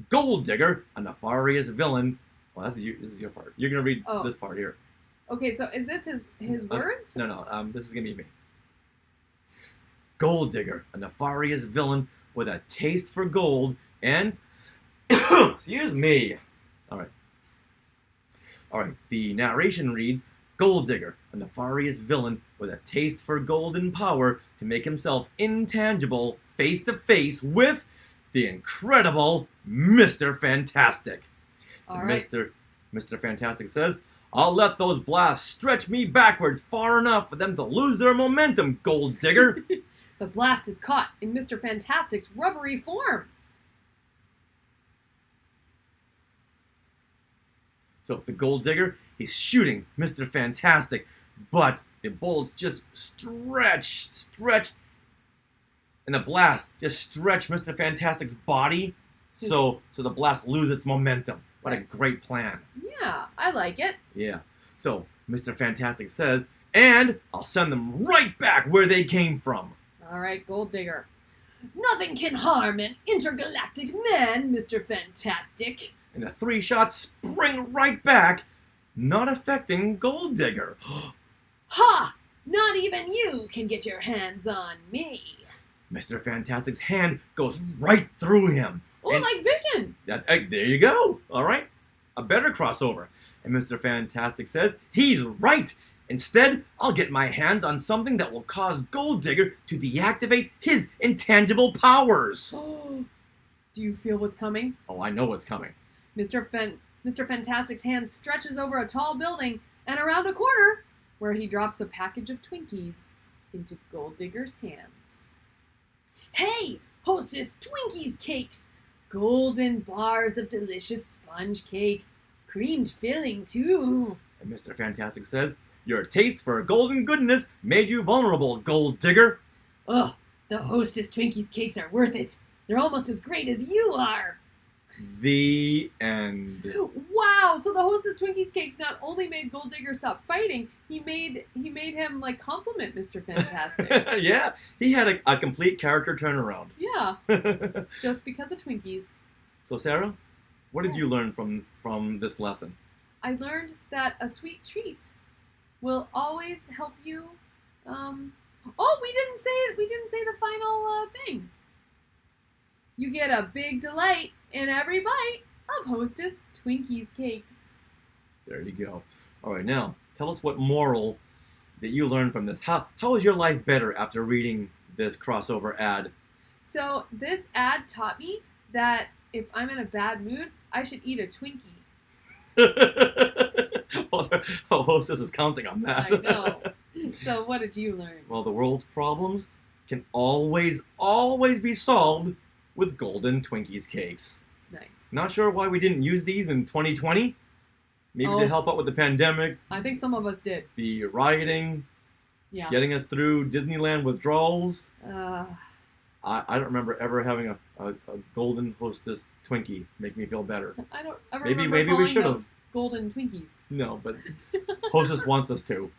Gold Digger, a nefarious villain. Well, this is your part. You're going to read this part here. Okay, so is this his words? No. This is going to be me. Gold Digger, a nefarious villain with a taste for gold and... Excuse me. All right. The narration reads, Gold Digger, a nefarious villain with a taste for gold and power to make himself intangible face to face with the incredible Mr. Fantastic. All right. Mr. Fantastic says, I'll let those blasts stretch me backwards far enough for them to lose their momentum, Gold Digger. The blast is caught in Mr. Fantastic's rubbery form. So the Gold Digger, he's shooting Mr. Fantastic, but the bullets just stretch, and the blast just stretch Mr. Fantastic's body, so the blast loses its momentum. What a great plan. Yeah, I like it. Yeah. So Mr. Fantastic says, and I'll send them right back where they came from. All right, Gold Digger. Nothing can harm an intergalactic man, Mr. Fantastic. And the 3 shots spring right back, not affecting Gold Digger. Ha! Not even you can get your hands on me. Mr. Fantastic's hand goes right through him. Oh, like Vision. There you go. All right. A better crossover. And Mr. Fantastic says, he's right. Instead, I'll get my hands on something that will cause Gold Digger to deactivate his intangible powers. Do you feel what's coming? Oh, I know what's coming. Mr. Fantastic's hand stretches over a tall building and around a corner where he drops a package of Twinkies into Gold Digger's hands. Hey, Hostess Twinkies cakes! Golden bars of delicious sponge cake. Creamed filling, too. And Mr. Fantastic says, your taste for golden goodness made you vulnerable, Gold Digger. Ugh, the Hostess Twinkies cakes are worth it. They're almost as great as you are. The end. Wow! So the Hostess Twinkies cakes not only made Gold Digger stop fighting, he made him like compliment Mr. Fantastic. Yeah, he had a complete character turnaround. Yeah, just because of Twinkies. So Sarah, what did you learn from this lesson? I learned that a sweet treat will always help you. We didn't say the final thing. You get a big delight in every bite of Hostess Twinkies cakes. There you go. All right, now tell us what moral that you learned from this. How is your life better after reading this crossover ad. So this ad taught me that if I'm in a bad mood, I should eat a Twinkie. Oh, Hostess is counting on that. I know. So what did you learn? Well, the world's problems can always be solved with golden Twinkies cakes. Nice. Not sure why we didn't use these in 2020. Maybe Oh. to help out with the pandemic, I think some of us did. the rioting, Yeah. getting us through Disneyland withdrawals. Uh, I don't remember ever having a golden Hostess Twinkie make me feel better. I don't. I Maybe remember we calling should them have. golden Twinkies. No, but Hostess wants us to.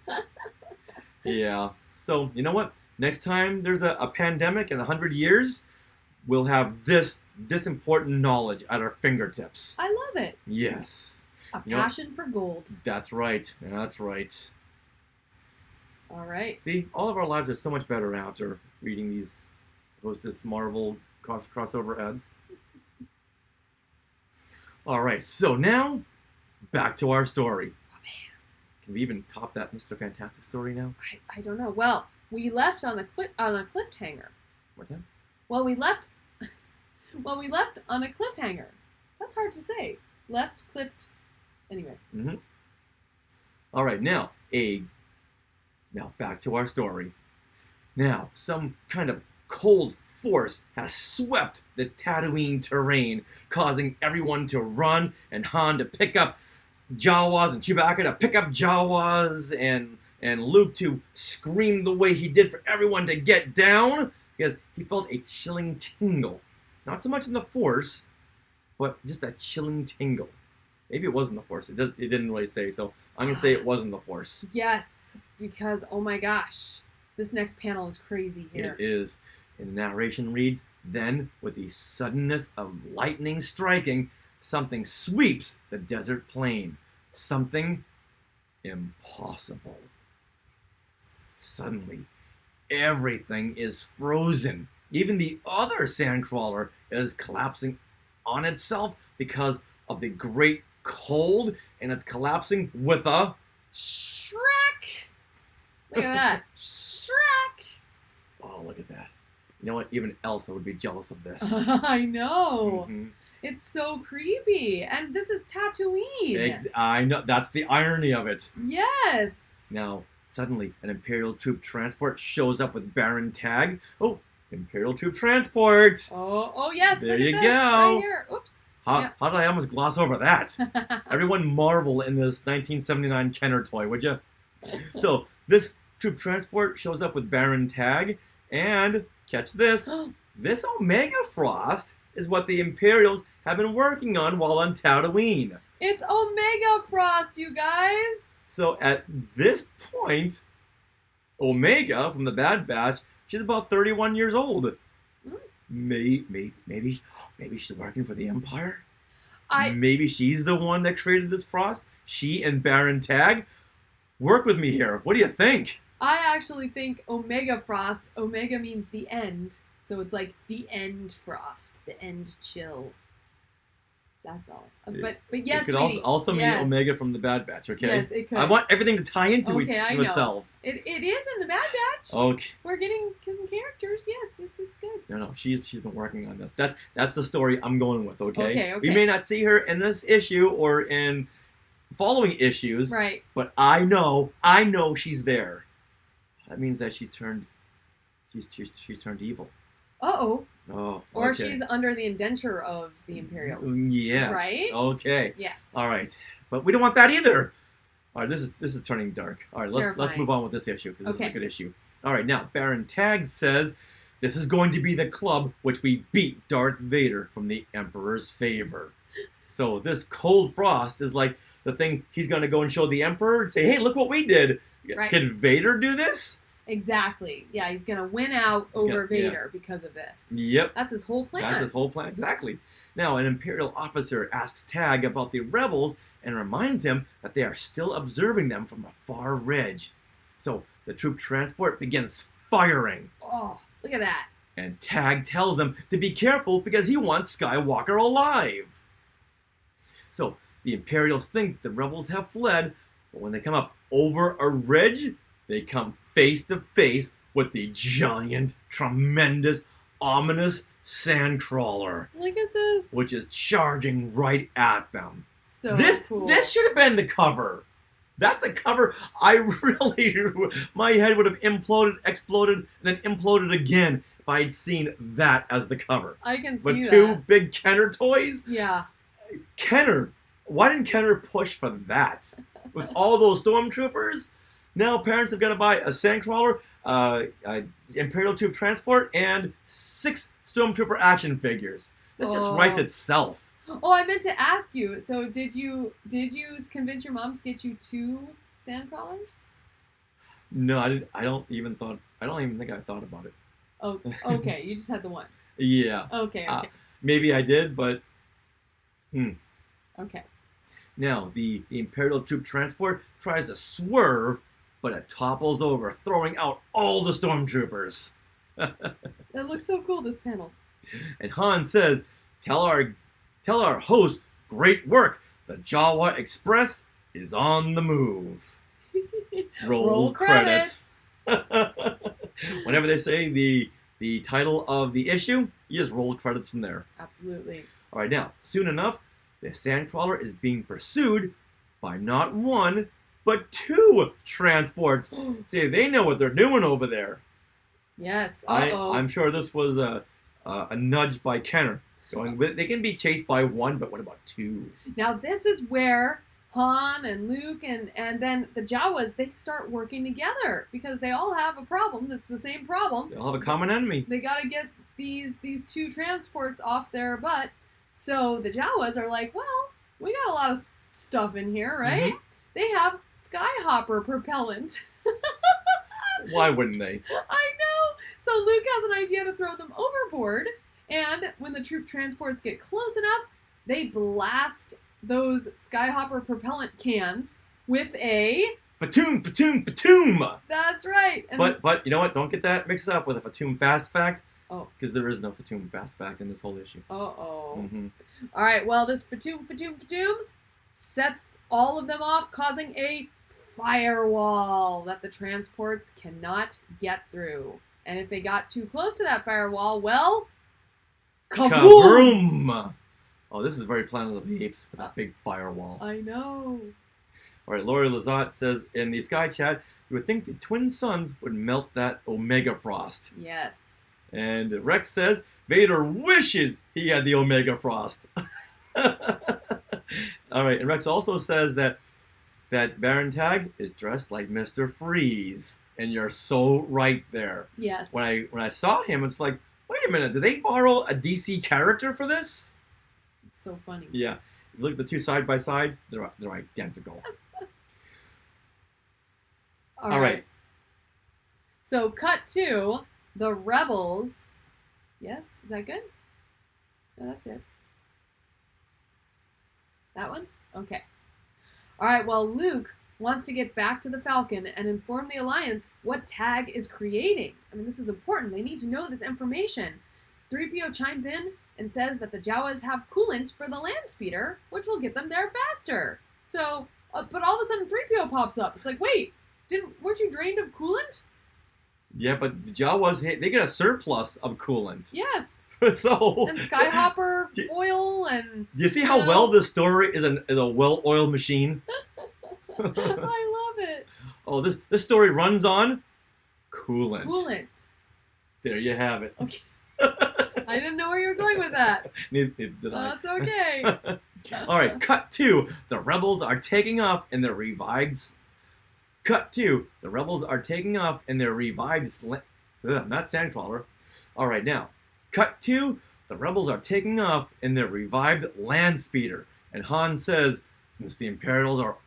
Yeah. So, you know what? Next time there's a pandemic in 100 years, we'll have this important knowledge at our fingertips. I love it. Yes. A You know- passion for gold. That's right. That's right. All right. See, all of our lives are so much better after reading these Hostess Marvel crossover ads. All right, so now back to our story. Oh, man. Can we even top that Mr. Fantastic story now? I don't know. Well, we left on a cliffhanger. What time? Well, we left on a cliffhanger. That's hard to say. Left, clipped. Anyway. Mm-hmm. All right, now back to our story. Now, some kind of cold force has swept the Tatooine terrain, causing everyone to run and Han to pick up Jawas and Chewbacca to pick up Jawas and Luke to scream the way he did for everyone to get down because he felt a chilling tingle. Not so much in the Force, but just a chilling tingle. Maybe it wasn't the Force. It didn't really say, so I'm going to say it wasn't the Force. Yes, because oh my gosh, this next panel is crazy here. It is. And the narration reads, then, with the suddenness of lightning striking, something sweeps the desert plain. Something impossible. Suddenly, everything is frozen. Even the other sandcrawler is collapsing on itself because of the great cold, and it's collapsing with a... Shrek! Look at that. Shrek! Oh, look at that. You know what? Even Elsa would be jealous of this. I know. Mhm. It's so creepy. And this is Tatooine. I know. That's the irony of it. Yes. Now, suddenly, an Imperial troop transport shows up with Baron Tag. Oh, Imperial troop transport! Oh yes. There look you at this go. right here. Oops. How Yeah. did I almost gloss over that? Everyone marvel in this 1979 Kenner toy, would you? So, this troop transport shows up with Baron Tag, and, catch this, this Omega Frost is what the Imperials have been working on while on Tatooine. It's Omega Frost, you guys. So at this point, Omega from the Bad Batch, she's about 31 years old. Maybe she's working for the Empire. Maybe she's the one that created this Frost. She and Baron Tag. Work with me here. What do you think? I actually think Omega Frost. Omega means the end, so it's like the end frost, the end chill. That's all. But yes, it could sweetie, also mean yes. Omega from the Bad Batch. Okay. Yes, it could. I want everything to tie into Okay, I know. itself. It is in the Bad Batch. Okay. We're getting some characters. Yes, it's good. No, she's been working on this. That's the story I'm going with. Okay. Okay. We may not see her in this issue or in following issues, Right. but I know she's there. That means that she's turned evil. Uh-oh. Oh. Or okay. she's under the indenture of the Imperials. Yes. Right? Okay. Yes. All right. But we don't want that either. All right. This is turning dark. All right. It's Let's terrifying. move on with this issue because this is Okay. a good issue. All right. Now Baron Tag says this is going to be the club which we beat Darth Vader from the Emperor's favor. So this cold frost is like the thing he's going to go and show the Emperor and say, hey, look what we did. Right. Can Vader do this? Exactly. Yeah, he's gonna win out over gonna- yeah. Vader because of this. Yep. That's his whole plan. That's his whole plan. Exactly. Now, an Imperial officer asks Tag about the rebels and reminds him that they are still observing them from a far ridge. So the troop transport begins firing. Oh, look at that. And Tag tells them to be careful because he wants Skywalker alive. So the Imperials think the rebels have fled, but when they come up over a ridge, they come face to face with the giant, tremendous, ominous Sandcrawler, Look at this. which is charging right at them. So this cool. this should have been the cover. That's the cover. I really, my head would have imploded, exploded, and then imploded again if I had seen that as the cover. I can see But that. two big Kenner toys? Yeah. Kenner, why didn't Kenner push for that? With all those stormtroopers, now parents have got to buy a Sandcrawler, Imperial Tube Transport, and 6 Stormtrooper action figures. This just writes Oh. itself. Oh, I meant to ask you. So did you convince your mom to get you 2 Sandcrawlers? No, I didn't. I don't even think I thought about it. Oh, okay. You just had the one. Yeah, Okay. Okay. maybe I did, but Okay. now the Imperial Troop Transport tries to swerve, but it topples over, throwing out all the stormtroopers. It looks so cool. This panel. And Han says, "Tell our host, great work. The Jawa Express is on the move." Roll credits. Whenever they say the title of the issue, you just roll credits from there. Absolutely. All right, now, soon enough, the Sandcrawler is being pursued by not 1, but 2 transports. See, they know what they're doing over there. Yes. Uh-oh. I'm sure this was a nudge by Kenner. They can be chased by 1, but what about 2? Now this is where Han and Luke and then the Jawas, they start working together because they all have a problem. It's the same problem. They all have a common enemy. They got to get these 2 transports off their butt. So the Jawas are like, well, we got a lot of stuff in here, right? Mhm. They have Skyhopper propellant. Why wouldn't they? I know. So Luke has an idea to throw them overboard, and when the troop transports get close enough, they blast those Skyhopper propellant cans with a... Fatum, Fatum, Fatum! That's right. And But you know what? Don't get that mixed up with a Fatum Fast Fact. Oh. Because there is no Fatum Fast Fact in this whole issue. Uh-oh. Mhm. All right, well, this Fatum sets all of them off, causing a firewall that the transports cannot get through. And if they got too close to that firewall, well, kaboom! Kaboom! Oh, this is very Planet of the Apes with that big firewall. I know. All right, Lori Lazat says in the Sky Chat, you would think the twin suns would melt that Omega Frost. Yes. And Rex says Vader wishes he had the Omega Frost. All right, and Rex also says that Baron Tag is dressed like Mr. Freeze, and you're so right there. Yes. When I saw him, it's like, wait a minute, did they borrow a DC character for this? It's so funny. Yeah, look at the 2 side by side; they're identical. All right. So, cut to the Rebels. Yes? Is that good? No, that's it. That one? Okay. All right, well, Luke wants to get back to the Falcon and inform the Alliance what Tag is creating. I mean, this is important. They need to know this information. 3PO chimes in and says that the Jawas have coolant for the land speeder, which will get them there faster. So, but all of a sudden 3PO pops up. It's like, wait, weren't you drained of coolant? Yeah, but the Jawas, they get a surplus of coolant. Yes. So And Skyhopper Do- oil and... do you see how well this story is a well-oiled machine? I love it. Oh, this story runs on coolant. Coolant. There you have it. Okay. I didn't know where you were going with that. Neither did I. That's okay. All right, cut 2. The rebels are taking off in their revived. Cut 2. The rebels are taking off in their revived. Not Sandcrawler. All right, now. Cut 2. The rebels are taking off in their revived land speeder, and Han says, since the Imperials are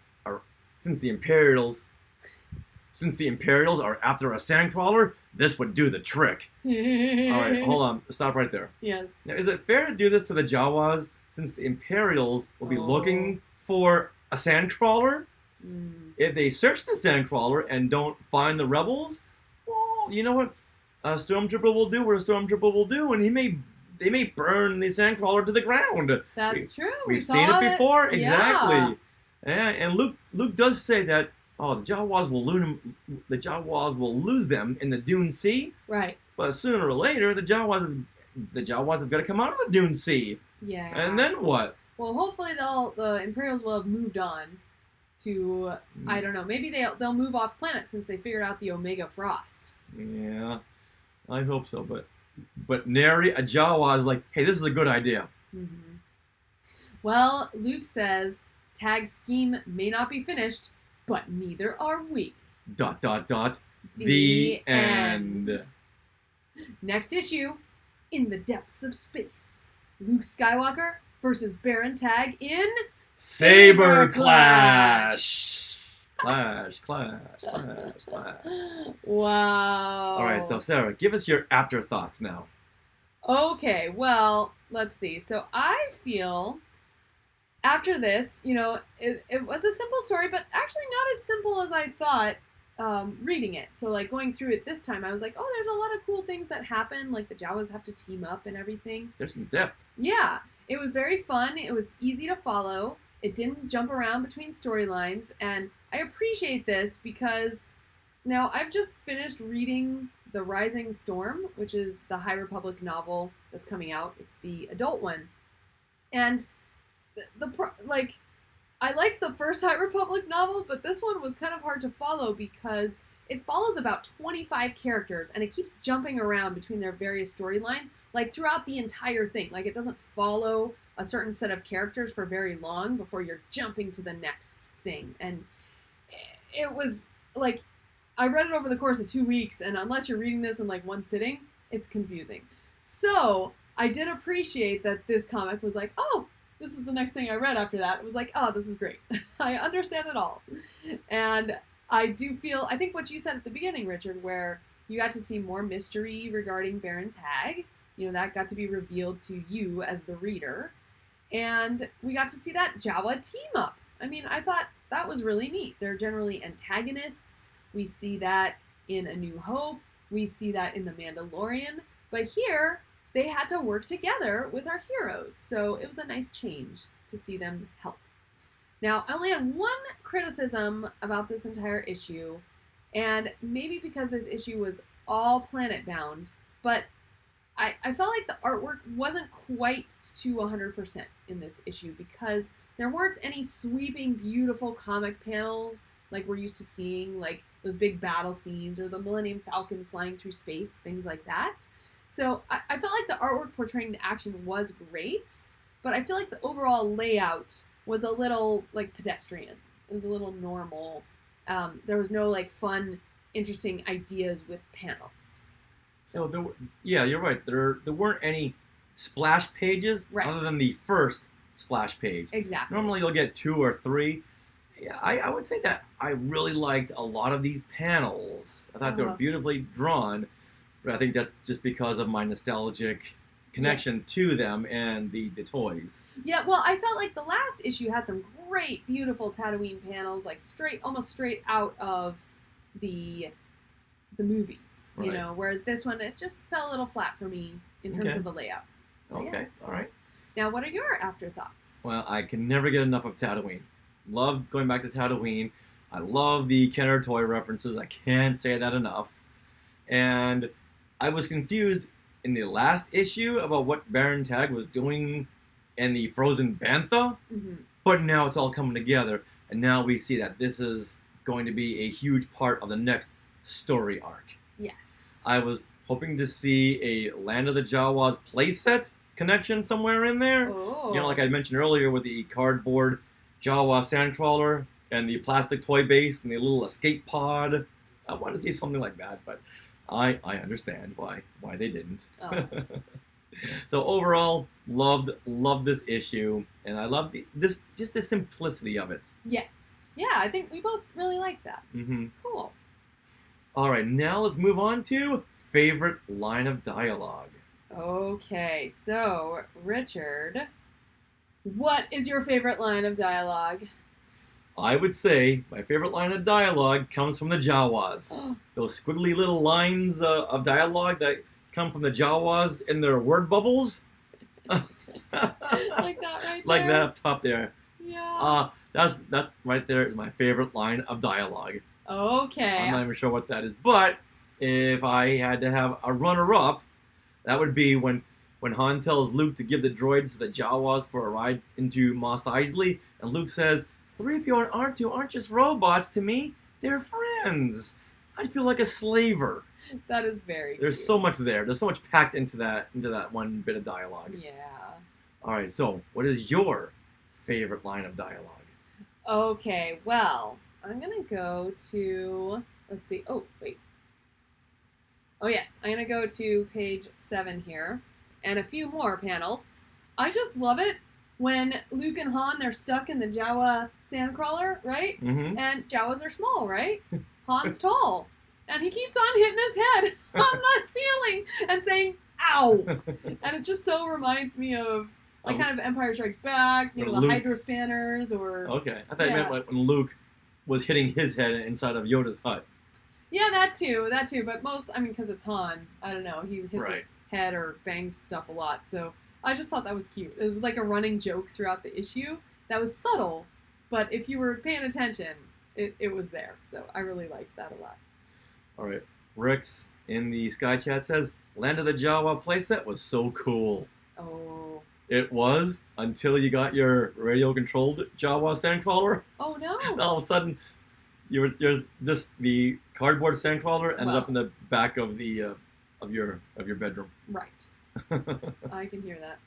after a Sandcrawler, this would do the trick. All right, hold on. Stop right there. Yes. Now, is it fair to do this to the Jawas since the Imperials will be looking for a Sandcrawler? Mm. If they search the Sandcrawler and don't find the rebels, well, you know what a Stormtrooper will do what a Stormtrooper will do, and they may burn the Sandcrawler to the ground. That's true. We've seen it before. Yeah. Exactly. Yeah, and Luke does say that oh, the Jawas will lose them in the Dune Sea, Right. but sooner or later the Jawas have got to come out of the Dune Sea. Yeah. And then what? Well, hopefully the Imperials will have moved on to, I don't know, maybe they'll move off planet since they figured out the Omega Frost. Yeah, I hope so. But nary a Jawa is like, hey, this is a good idea. Mm-hmm. Well, Luke says Tag's scheme may not be finished, but neither are we. ... The end. Next issue, In the Depths of Space. Luke Skywalker versus Baron Tag in Saber Clash. Clash. Wow. All right, so Sarah, give us your afterthoughts now. Okay, well, let's see. So I feel after this, it was a simple story, but actually not as simple as I thought reading it. So like going through it this time, I was like, oh, there's a lot of cool things that happen. Like the Jawas have to team up and everything. There's some depth. Yeah, it was very fun. It was easy to follow. It didn't jump around between storylines, and I appreciate this because now I've just finished reading The Rising Storm, which is the High Republic novel that's coming out. It's the adult one. And I liked the first High Republic novel, but this one was kind of hard to follow because it follows about 25 characters and it keeps jumping around between their various storylines, like throughout the entire thing. Like it doesn't follow a certain set of characters for very long before you're jumping to the next thing. And it was like, I read it over the course of 2 weeks, and unless you're reading this in like one sitting, it's confusing. So I did appreciate that this comic was like, oh, this is the next thing I read after that. It was like, oh, this is great. I understand it all. And I think what you said at the beginning, Richard, where you got to see more mystery regarding Baron Tag, that got to be revealed to you as the reader. And we got to see that Jawa team up. I mean, I thought that was really neat. They're generally antagonists. We see that in A New Hope. We see that in The Mandalorian. But here, they had to work together with our heroes. So it was a nice change to see them help. Now, I only had one criticism about this entire issue. And maybe because this issue was all planet-bound, but I felt like the artwork wasn't quite to 100% in this issue because there weren't any sweeping, beautiful comic panels like we're used to seeing, like those big battle scenes or the Millennium Falcon flying through space, things like that. So I felt like the artwork portraying the action was great, but I feel like the overall layout was a little like pedestrian. It was a little normal. There was no like fun, interesting ideas with panels. So you're right. There weren't any splash pages other than the first splash page. Exactly. Normally you'll get 2 or 3. Yeah, I would say that I really liked a lot of these panels. I thought they were beautifully drawn, but I think that's just because of my nostalgic connection to them and the toys. Yeah, well, I felt like the last issue had some great, beautiful Tatooine panels, like almost straight out of the movies. Whereas this one, it just fell a little flat for me in terms of the layout. Okay, all right. Now, what are your afterthoughts? Well, I can never get enough of Tatooine. Love going back to Tatooine. I love the Kenner toy references. I can't say that enough. And I was confused in the last issue about what Baron Tag was doing in the Frozen Bantha. Mm-hmm. But now it's all coming together. And now we see that this is going to be a huge part of the next story arc. Yes. I was hoping to see a Land of the Jawas playset connection somewhere in there. Oh. Like I mentioned earlier with the cardboard Jawa sandcrawler and the plastic toy base and the little escape pod. I want to see something like that, but I understand why they didn't. Oh. So overall, loved this issue, and I love the simplicity of it. Yes. Yeah, I think we both really liked that. Mm-hmm. Cool. All right, now let's move on to favorite line of dialogue. Okay, so Richard, what is your favorite line of dialogue? I would say my favorite line of dialogue comes from the Jawas. Those squiggly little lines of dialogue that come from the Jawas in their word bubbles. Like that right Like there? that up top there. Yeah. That's right there is my favorite line of dialogue. Okay. I'm not even sure what that is, but if I had to have a runner-up, that would be when Han tells Luke to give the droids to the Jawas for a ride into Mos Eisley, and Luke says, 3PO and R2 aren't just robots to me, they're friends. I feel like a slaver. That is very There's cute. so much there. There's so much packed into that one bit of dialogue. Yeah. All right, so what is your favorite line of dialogue? Okay, well, I'm going to go to, let's see. Oh, wait. Oh, yes. I'm going to go to page 7 here and a few more panels. I just love it when Luke and Han, they're stuck in the Jawa sandcrawler, right? Mm-hmm. And Jawas are small, right? Han's tall. And he keeps on hitting his head on the ceiling and saying, ow! And it just so reminds me of, like, kind of Empire Strikes Back, you know, the Luke. Hydro Spanners, or... Okay, I thought you Yeah. meant like when Luke was hitting his head inside of Yoda's hut. Yeah, that too, but most, I mean, because it's Han, I don't know, he hits Right. his head or bangs stuff a lot, so I just thought that was cute. It was like a running joke throughout the issue that was subtle, but if you were paying attention, it was there, so I really liked that a lot. All right, Rex in the Sky Chat says, Land of the Jawa playset was so cool. Oh. It was until you got your radio-controlled Jawa sandcrawler. Oh, no! All of a sudden, the cardboard sandcrawler ended up in the back of the of your bedroom. Right. I can hear that.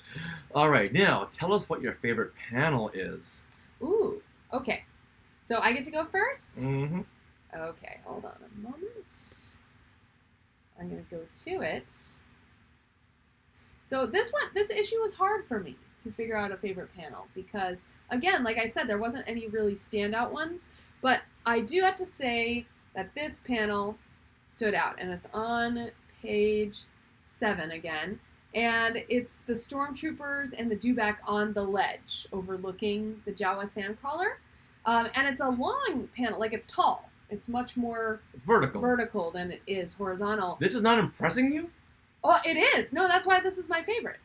All right, now tell us what your favorite panel is. Ooh, okay. So I get to go first? Mm-hmm. Okay, hold on a moment. I'm going to go to it. So this issue was hard for me to figure out a favorite panel because, again, like I said, there wasn't any really standout ones, but I do have to say that this panel stood out, and it's on page 7 again, and it's the stormtroopers and the dewback on the ledge overlooking the Jawa sandcrawler, and it's a long panel, like it's tall. It's much more It's vertical. than it is horizontal. This is not impressing you? Oh, it is. No, that's why this is my favorite.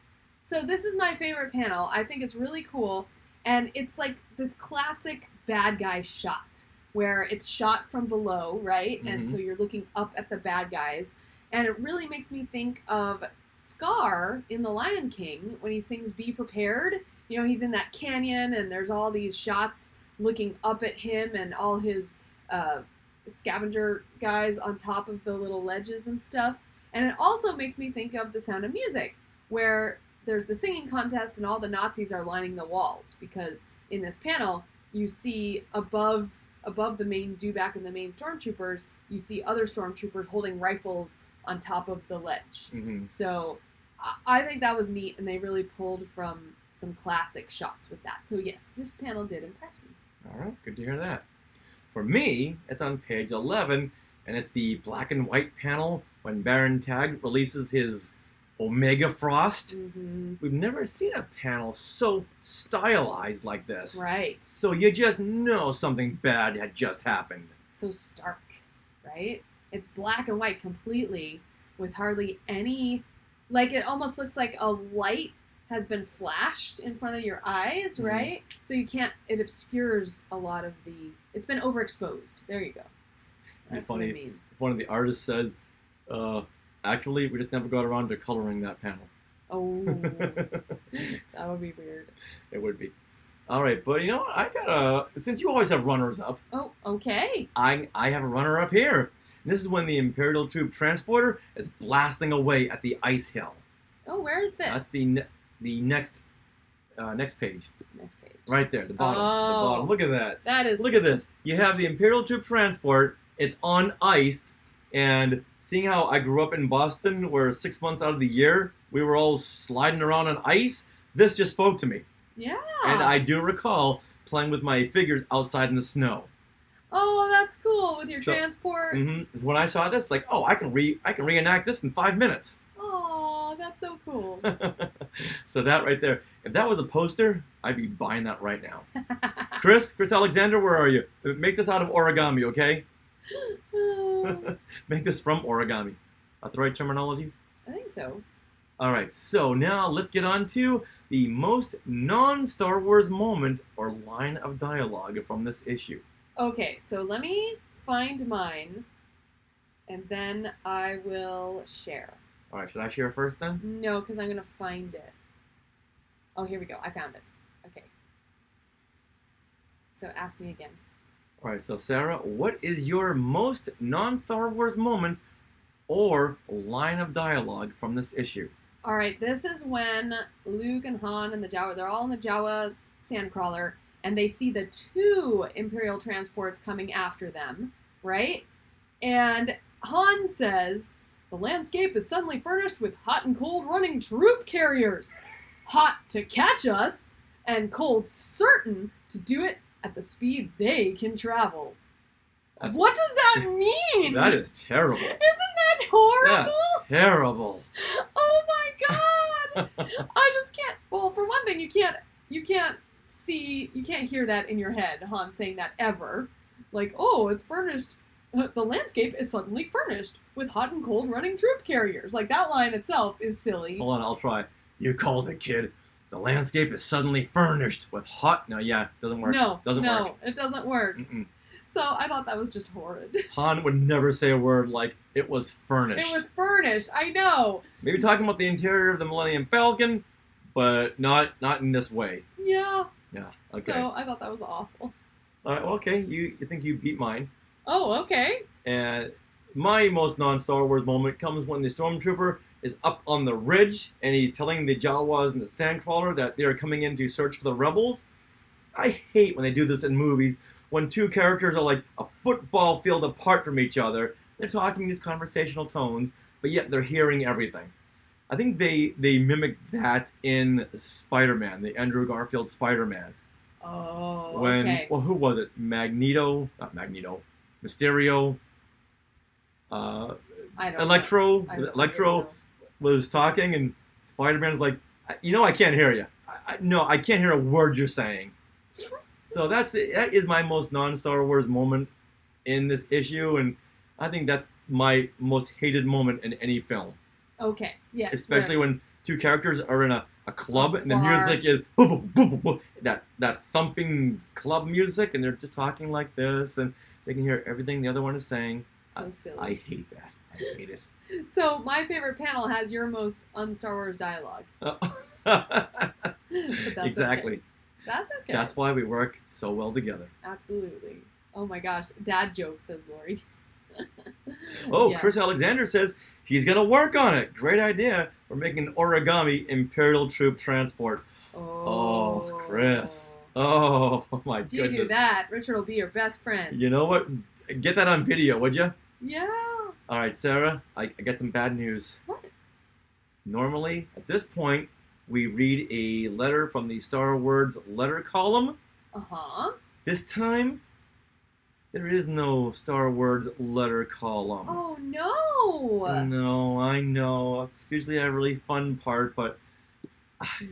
So this is my favorite panel. I think it's really cool. And it's like this classic bad guy shot where it's shot from below, right? And Mhm. so you're looking up at the bad guys. And it really makes me think of Scar in The Lion King when he sings Be Prepared. You know, he's in that canyon and there's all these shots looking up at him and all his scavenger guys on top of the little ledges and stuff. And it also makes me think of The Sound of Music, where there's the singing contest and all the Nazis are lining the walls, because in this panel, you see above the main dewback and the main stormtroopers, you see other stormtroopers holding rifles on top of the ledge. Mm-hmm. So I think that was neat, and they really pulled from some classic shots with that. So yes, this panel did impress me. All right, good to hear that. For me, it's on page 11, and it's the black and white panel when Baron Tag releases his Omega Frost. Mm-hmm. We've never seen a panel so stylized like this. Right. So you just know something bad had just happened. So stark, right? It's black and white completely with hardly any, like it almost looks like a light has been flashed in front of your eyes, Mhm. right? So you can't, it obscures a lot of it's been overexposed. There you go. That's what I funny. mean. One of the artists says, actually, we just never got around to coloring that panel. Oh, that would be weird. It would be. All right, but you know what? I got since you always have runners up, Oh, okay. I have a runner up here. And this is when the Imperial Troop Transporter is blasting away at the ice hill. Oh, where is this? That's the next page, next page. right there, the bottom. The Oh. bottom. Look at that. That is. Look at this. You have the Imperial Troop Transport. It's on ice, and seeing how I grew up in Boston, where 6 months out of the year we were all sliding around on ice, this just spoke to me. Yeah. And I do recall playing with my figures outside in the snow. Oh, that's cool with your So- transport. Mm-hmm. When I saw this, like, oh, I can reenact this in 5 minutes. Oh, that's so cool. So that right there, if that was a poster, I'd be buying that right now. Chris Alexander, where are you? Make this out of origami, okay? I Make this from origami. Not the right terminology? think so. All right, so now let's get on to the most non-Star Wars moment or line of dialogue from this issue. Okay, so let me find mine, and then I will share. All right, should I share first then? No, because I'm going to find it. Oh, here we go. I found it. Okay. So ask me again. All right, so Sarah, what is your most non-Star Wars moment or line of dialogue from this issue? All right, this is when Luke and Han and the Jawa, they're all in the Jawa sandcrawler, and they see the 2 Imperial transports coming after them, right? And Han says, the landscape is suddenly furnished with hot and cold running troop carriers. Hot to catch us, and cold certain to do it at the speed they can travel. What does that mean? That is terrible. Isn't that horrible? That's terrible. Oh my god! I just can't. Well, for one thing, you can't hear that in your head, Han saying that ever. Like, oh, it's furnished. The landscape is suddenly furnished with hot and cold running troop carriers. Like, that line itself is silly. Hold on, I'll try. You called it, kid. The landscape is suddenly furnished with hot. No, yeah, doesn't work. No, doesn't no, work. it doesn't work. Mm-mm. So I thought that was just horrid. Han would never say a word like it was furnished. It was furnished. I know. Maybe talking about the interior of the Millennium Falcon, but not in this way. Yeah. Yeah. Okay. So I thought that was awful. All right. Well, okay. You think you beat mine? Oh, okay. And my most non-Star Wars moment comes when the stormtrooper is up on the ridge and he's telling the Jawas and the Sandcrawler that they are coming in to search for the rebels. I hate when they do this in movies, when 2 characters are like a football field apart from each other. They're talking these conversational tones, but yet they're hearing everything. I think they mimicked that in Spider-Man, the Andrew Garfield Spider-Man. Oh, When, okay. well, who was it? Mysterio, I don't Electro. know. I don't Electro know. was talking, and Spider-Man's like, I can't hear you. No, I can't hear a word you're saying. So that is my most non-Star Wars moment in this issue, and I think that's my most hated moment in any film. Okay. Yes. Especially when 2 characters are in a club and the bar. music is boom, boom, boom, boom, boom, that thumping club music, and they're just talking like this, and they can hear everything the other one is saying. So silly. I hate that. I hate it. So my favorite panel has your most un-Star Wars dialogue. But that's Exactly. Okay. That's okay. That's why we work so well together. Absolutely. Oh my gosh. Dad joke, says Lori. Oh, Yes. Chris Alexander says he's going to work on it. Great idea for making an origami Imperial troop transport. Oh, Chris. Oh, my If you goodness. do that, Richard will be your best friend. You know what? Get that on video, would you? Yeah. All right, Sarah, I got some bad news. What? Normally, at this point, we read a letter from the Star Wars letter column. Uh-huh. This time, there is no Star Wars letter column. Oh, no. No, I know. It's usually a really fun part, but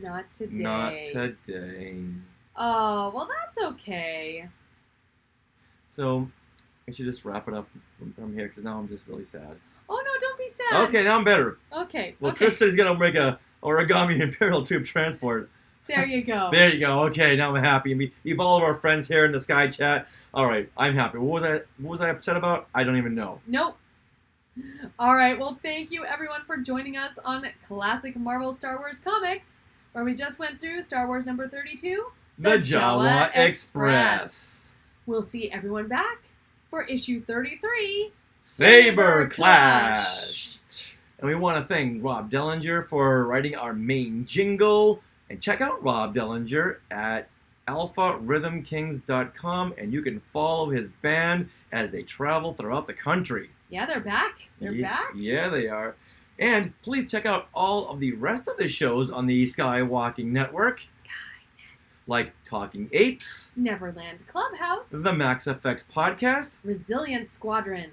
Not today. not today. Oh, well, that's okay. So, I should just wrap it up from here, because now I'm just really sad. Oh, no, don't be sad. Okay, now I'm better. Okay. Well, okay. Chris said he's going to make a origami Imperial troop transport. There you go. There you go. Okay, now I'm happy. You've all of our friends here in the Sky Chat. All right, I'm happy. What was I upset about? I don't even know. Nope. All right. Well, thank you, everyone, for joining us on Classic Marvel Star Wars Comics, where we just went through Star Wars number 32, The Jawa Express. We'll see everyone back for issue 33, Saber Clash. And we want to thank Rob Dellinger for writing our main jingle. And check out Rob Dellinger at alpharhythmkings.com, and you can follow his band as they travel throughout the country. Yeah, they're back. They're back. Yeah, they are. And please check out all of the rest of the shows on the Skywalking Network, like Talking Apes, Neverland Clubhouse, the Max FX Podcast, Resilient Squadron,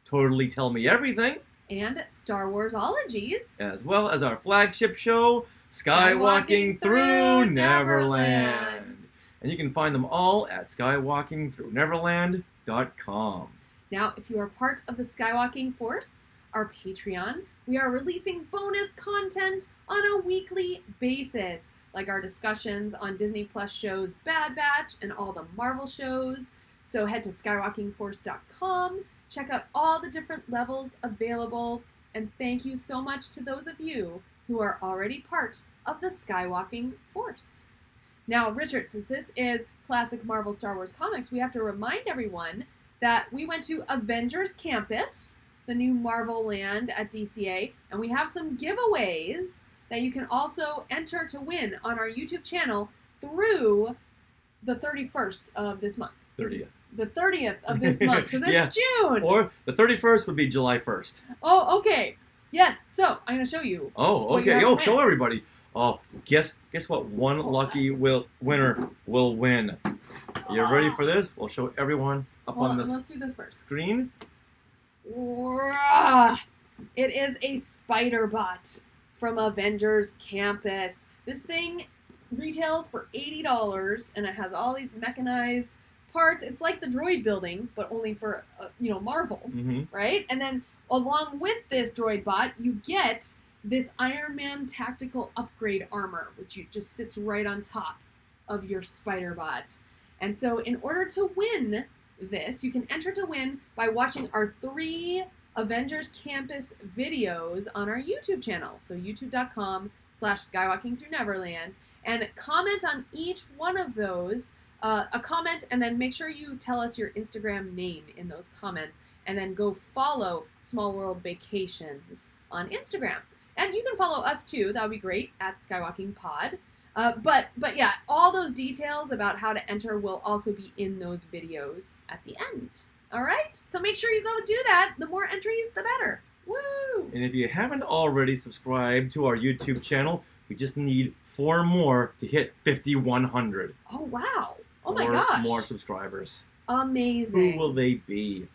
Totally Tell Me Everything, and Star Warsologies, as well as our flagship show, Skywalking Through Neverland. And you can find them all at skywalkingthroughneverland.com. Now, if you are part of the Skywalking Force, our Patreon, we are releasing bonus content on a weekly basis, like our discussions on Disney Plus shows Bad Batch and all the Marvel shows. So head to skywalkingforce.com, check out all the different levels available, and thank you so much to those of you who are already part of the Skywalking Force. Now, Richard, since this is classic Marvel Star Wars comics, we have to remind everyone that we went to Avengers Campus, the new Marvel land at DCA, and we have some giveaways that you can also enter to win on our YouTube channel through the 31st of this month. 30th. The 30th of this month, because it's Yeah. June. Or the 31st would be July 1st. Oh, okay. Yes, so I'm going to show you. Oh, What you okay. have to Oh, win. show everybody. Oh, guess what? One Hold lucky winner will win. You ready for this? We'll show everyone up Hold on on, this let's do this first. screen. It is a spider bot from Avengers Campus. This thing retails for $80, and it has all these mechanized parts. It's like the droid building, but only for Marvel, Mm-hmm. right? And then along with this droid bot, you get this Iron Man tactical upgrade armor, which just sits right on top of your spider bot. And so in order to win this, you can enter to win by watching our 3 Avengers Campus videos on our YouTube channel. So youtube.com/skywalkingthroughneverland, and comment on each one of those, a comment, and then make sure you tell us your Instagram name in those comments, and then go follow Small World Vacations on Instagram. And you can follow us too, that would be great, at SkywalkingPod. But yeah, all those details about how to enter will also be in those videos at the end. All right? So make sure you go do that. The more entries, the better. Woo! And if you haven't already subscribed to our YouTube channel, we just need 4 more to hit 5,100. Oh, wow. Oh, my 4 gosh. more subscribers. Amazing. Who will they be?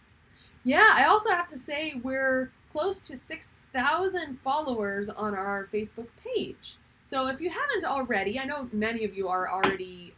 Yeah, I also have to say we're close to 6,000 followers on our Facebook page. So if you haven't already, I know many of you are already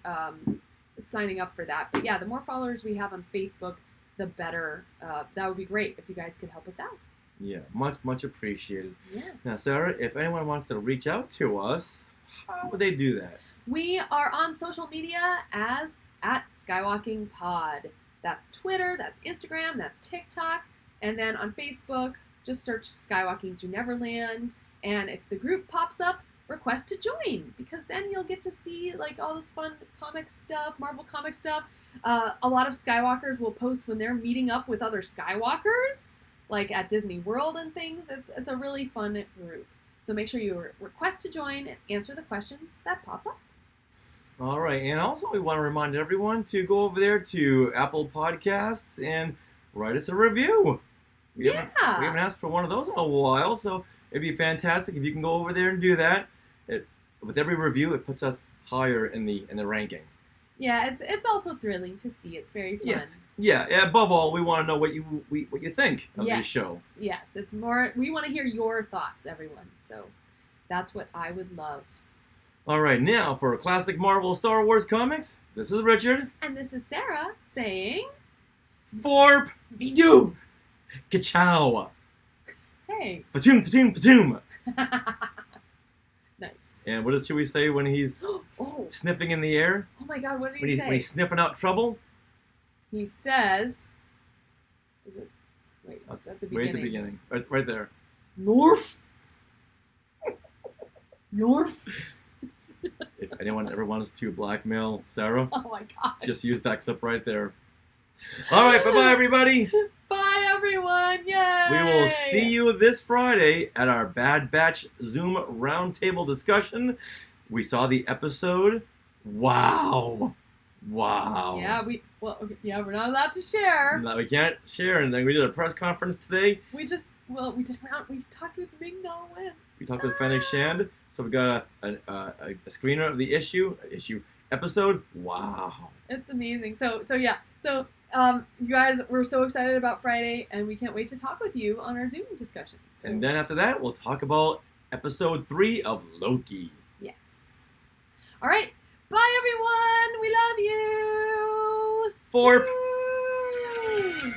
signing up for that. But yeah, the more followers we have on Facebook, the better. That would be great if you guys could help us out. Yeah, much appreciated. Yeah. Now, Sarah, if anyone wants to reach out to us, how would they do that? We are on social media as @SkywalkingPod. That's Twitter, that's Instagram, that's TikTok. And then on Facebook, just search Skywalking Through Neverland. And if the group pops up, request to join, because then you'll get to see like all this fun comic stuff, Marvel comic stuff. A lot of Skywalkers will post when they're meeting up with other Skywalkers, like at Disney World and things. It's a really fun group. So make sure you request to join and answer the questions that pop up. All right, and also we want to remind everyone to go over there to Apple Podcasts and write us a review. We haven't asked for one of those in a while, so it'd be fantastic if you can go over there and do that. With every review, it puts us higher in the ranking. Yeah, it's also thrilling to see. It's very fun. Yeah. Above all, we want to know what you think of this show. Yes, it's more. We want to hear your thoughts, everyone. So that's what I would love. All right, now for classic Marvel Star Wars comics, this is Richard. And this is Sarah saying, Forp! Vidoo! Ka-chow! Hey. Fatoom, fatoom, fatoom! Nice. And what does Chewie say when he's Oh sniffing in the air? my God! What did When he he's, say? when he's sniffing out trouble? He says, "Is it? Wait, That's at the right beginning. at the beginning. Right there. North. North. If anyone ever wants to blackmail Sarah, Oh my God. just use that clip right there. All right, bye-bye, everybody. Bye, everyone. Yay! We will see you this Friday at our Bad Batch Zoom roundtable discussion. We saw the episode. Wow. Yeah, we're not allowed to share. No, we can't share anything. We did a press conference today. We talked with Ming-Na Wen. We talked with Fennec Shand. So we got a screener of the episode. Wow. It's amazing. So yeah. So you guys, we're so excited about Friday, and we can't wait to talk with you on our Zoom discussion. So, And then after that, we'll talk about episode 3 of Loki. yes. All right. Bye, everyone. We love you. Forp. Woo!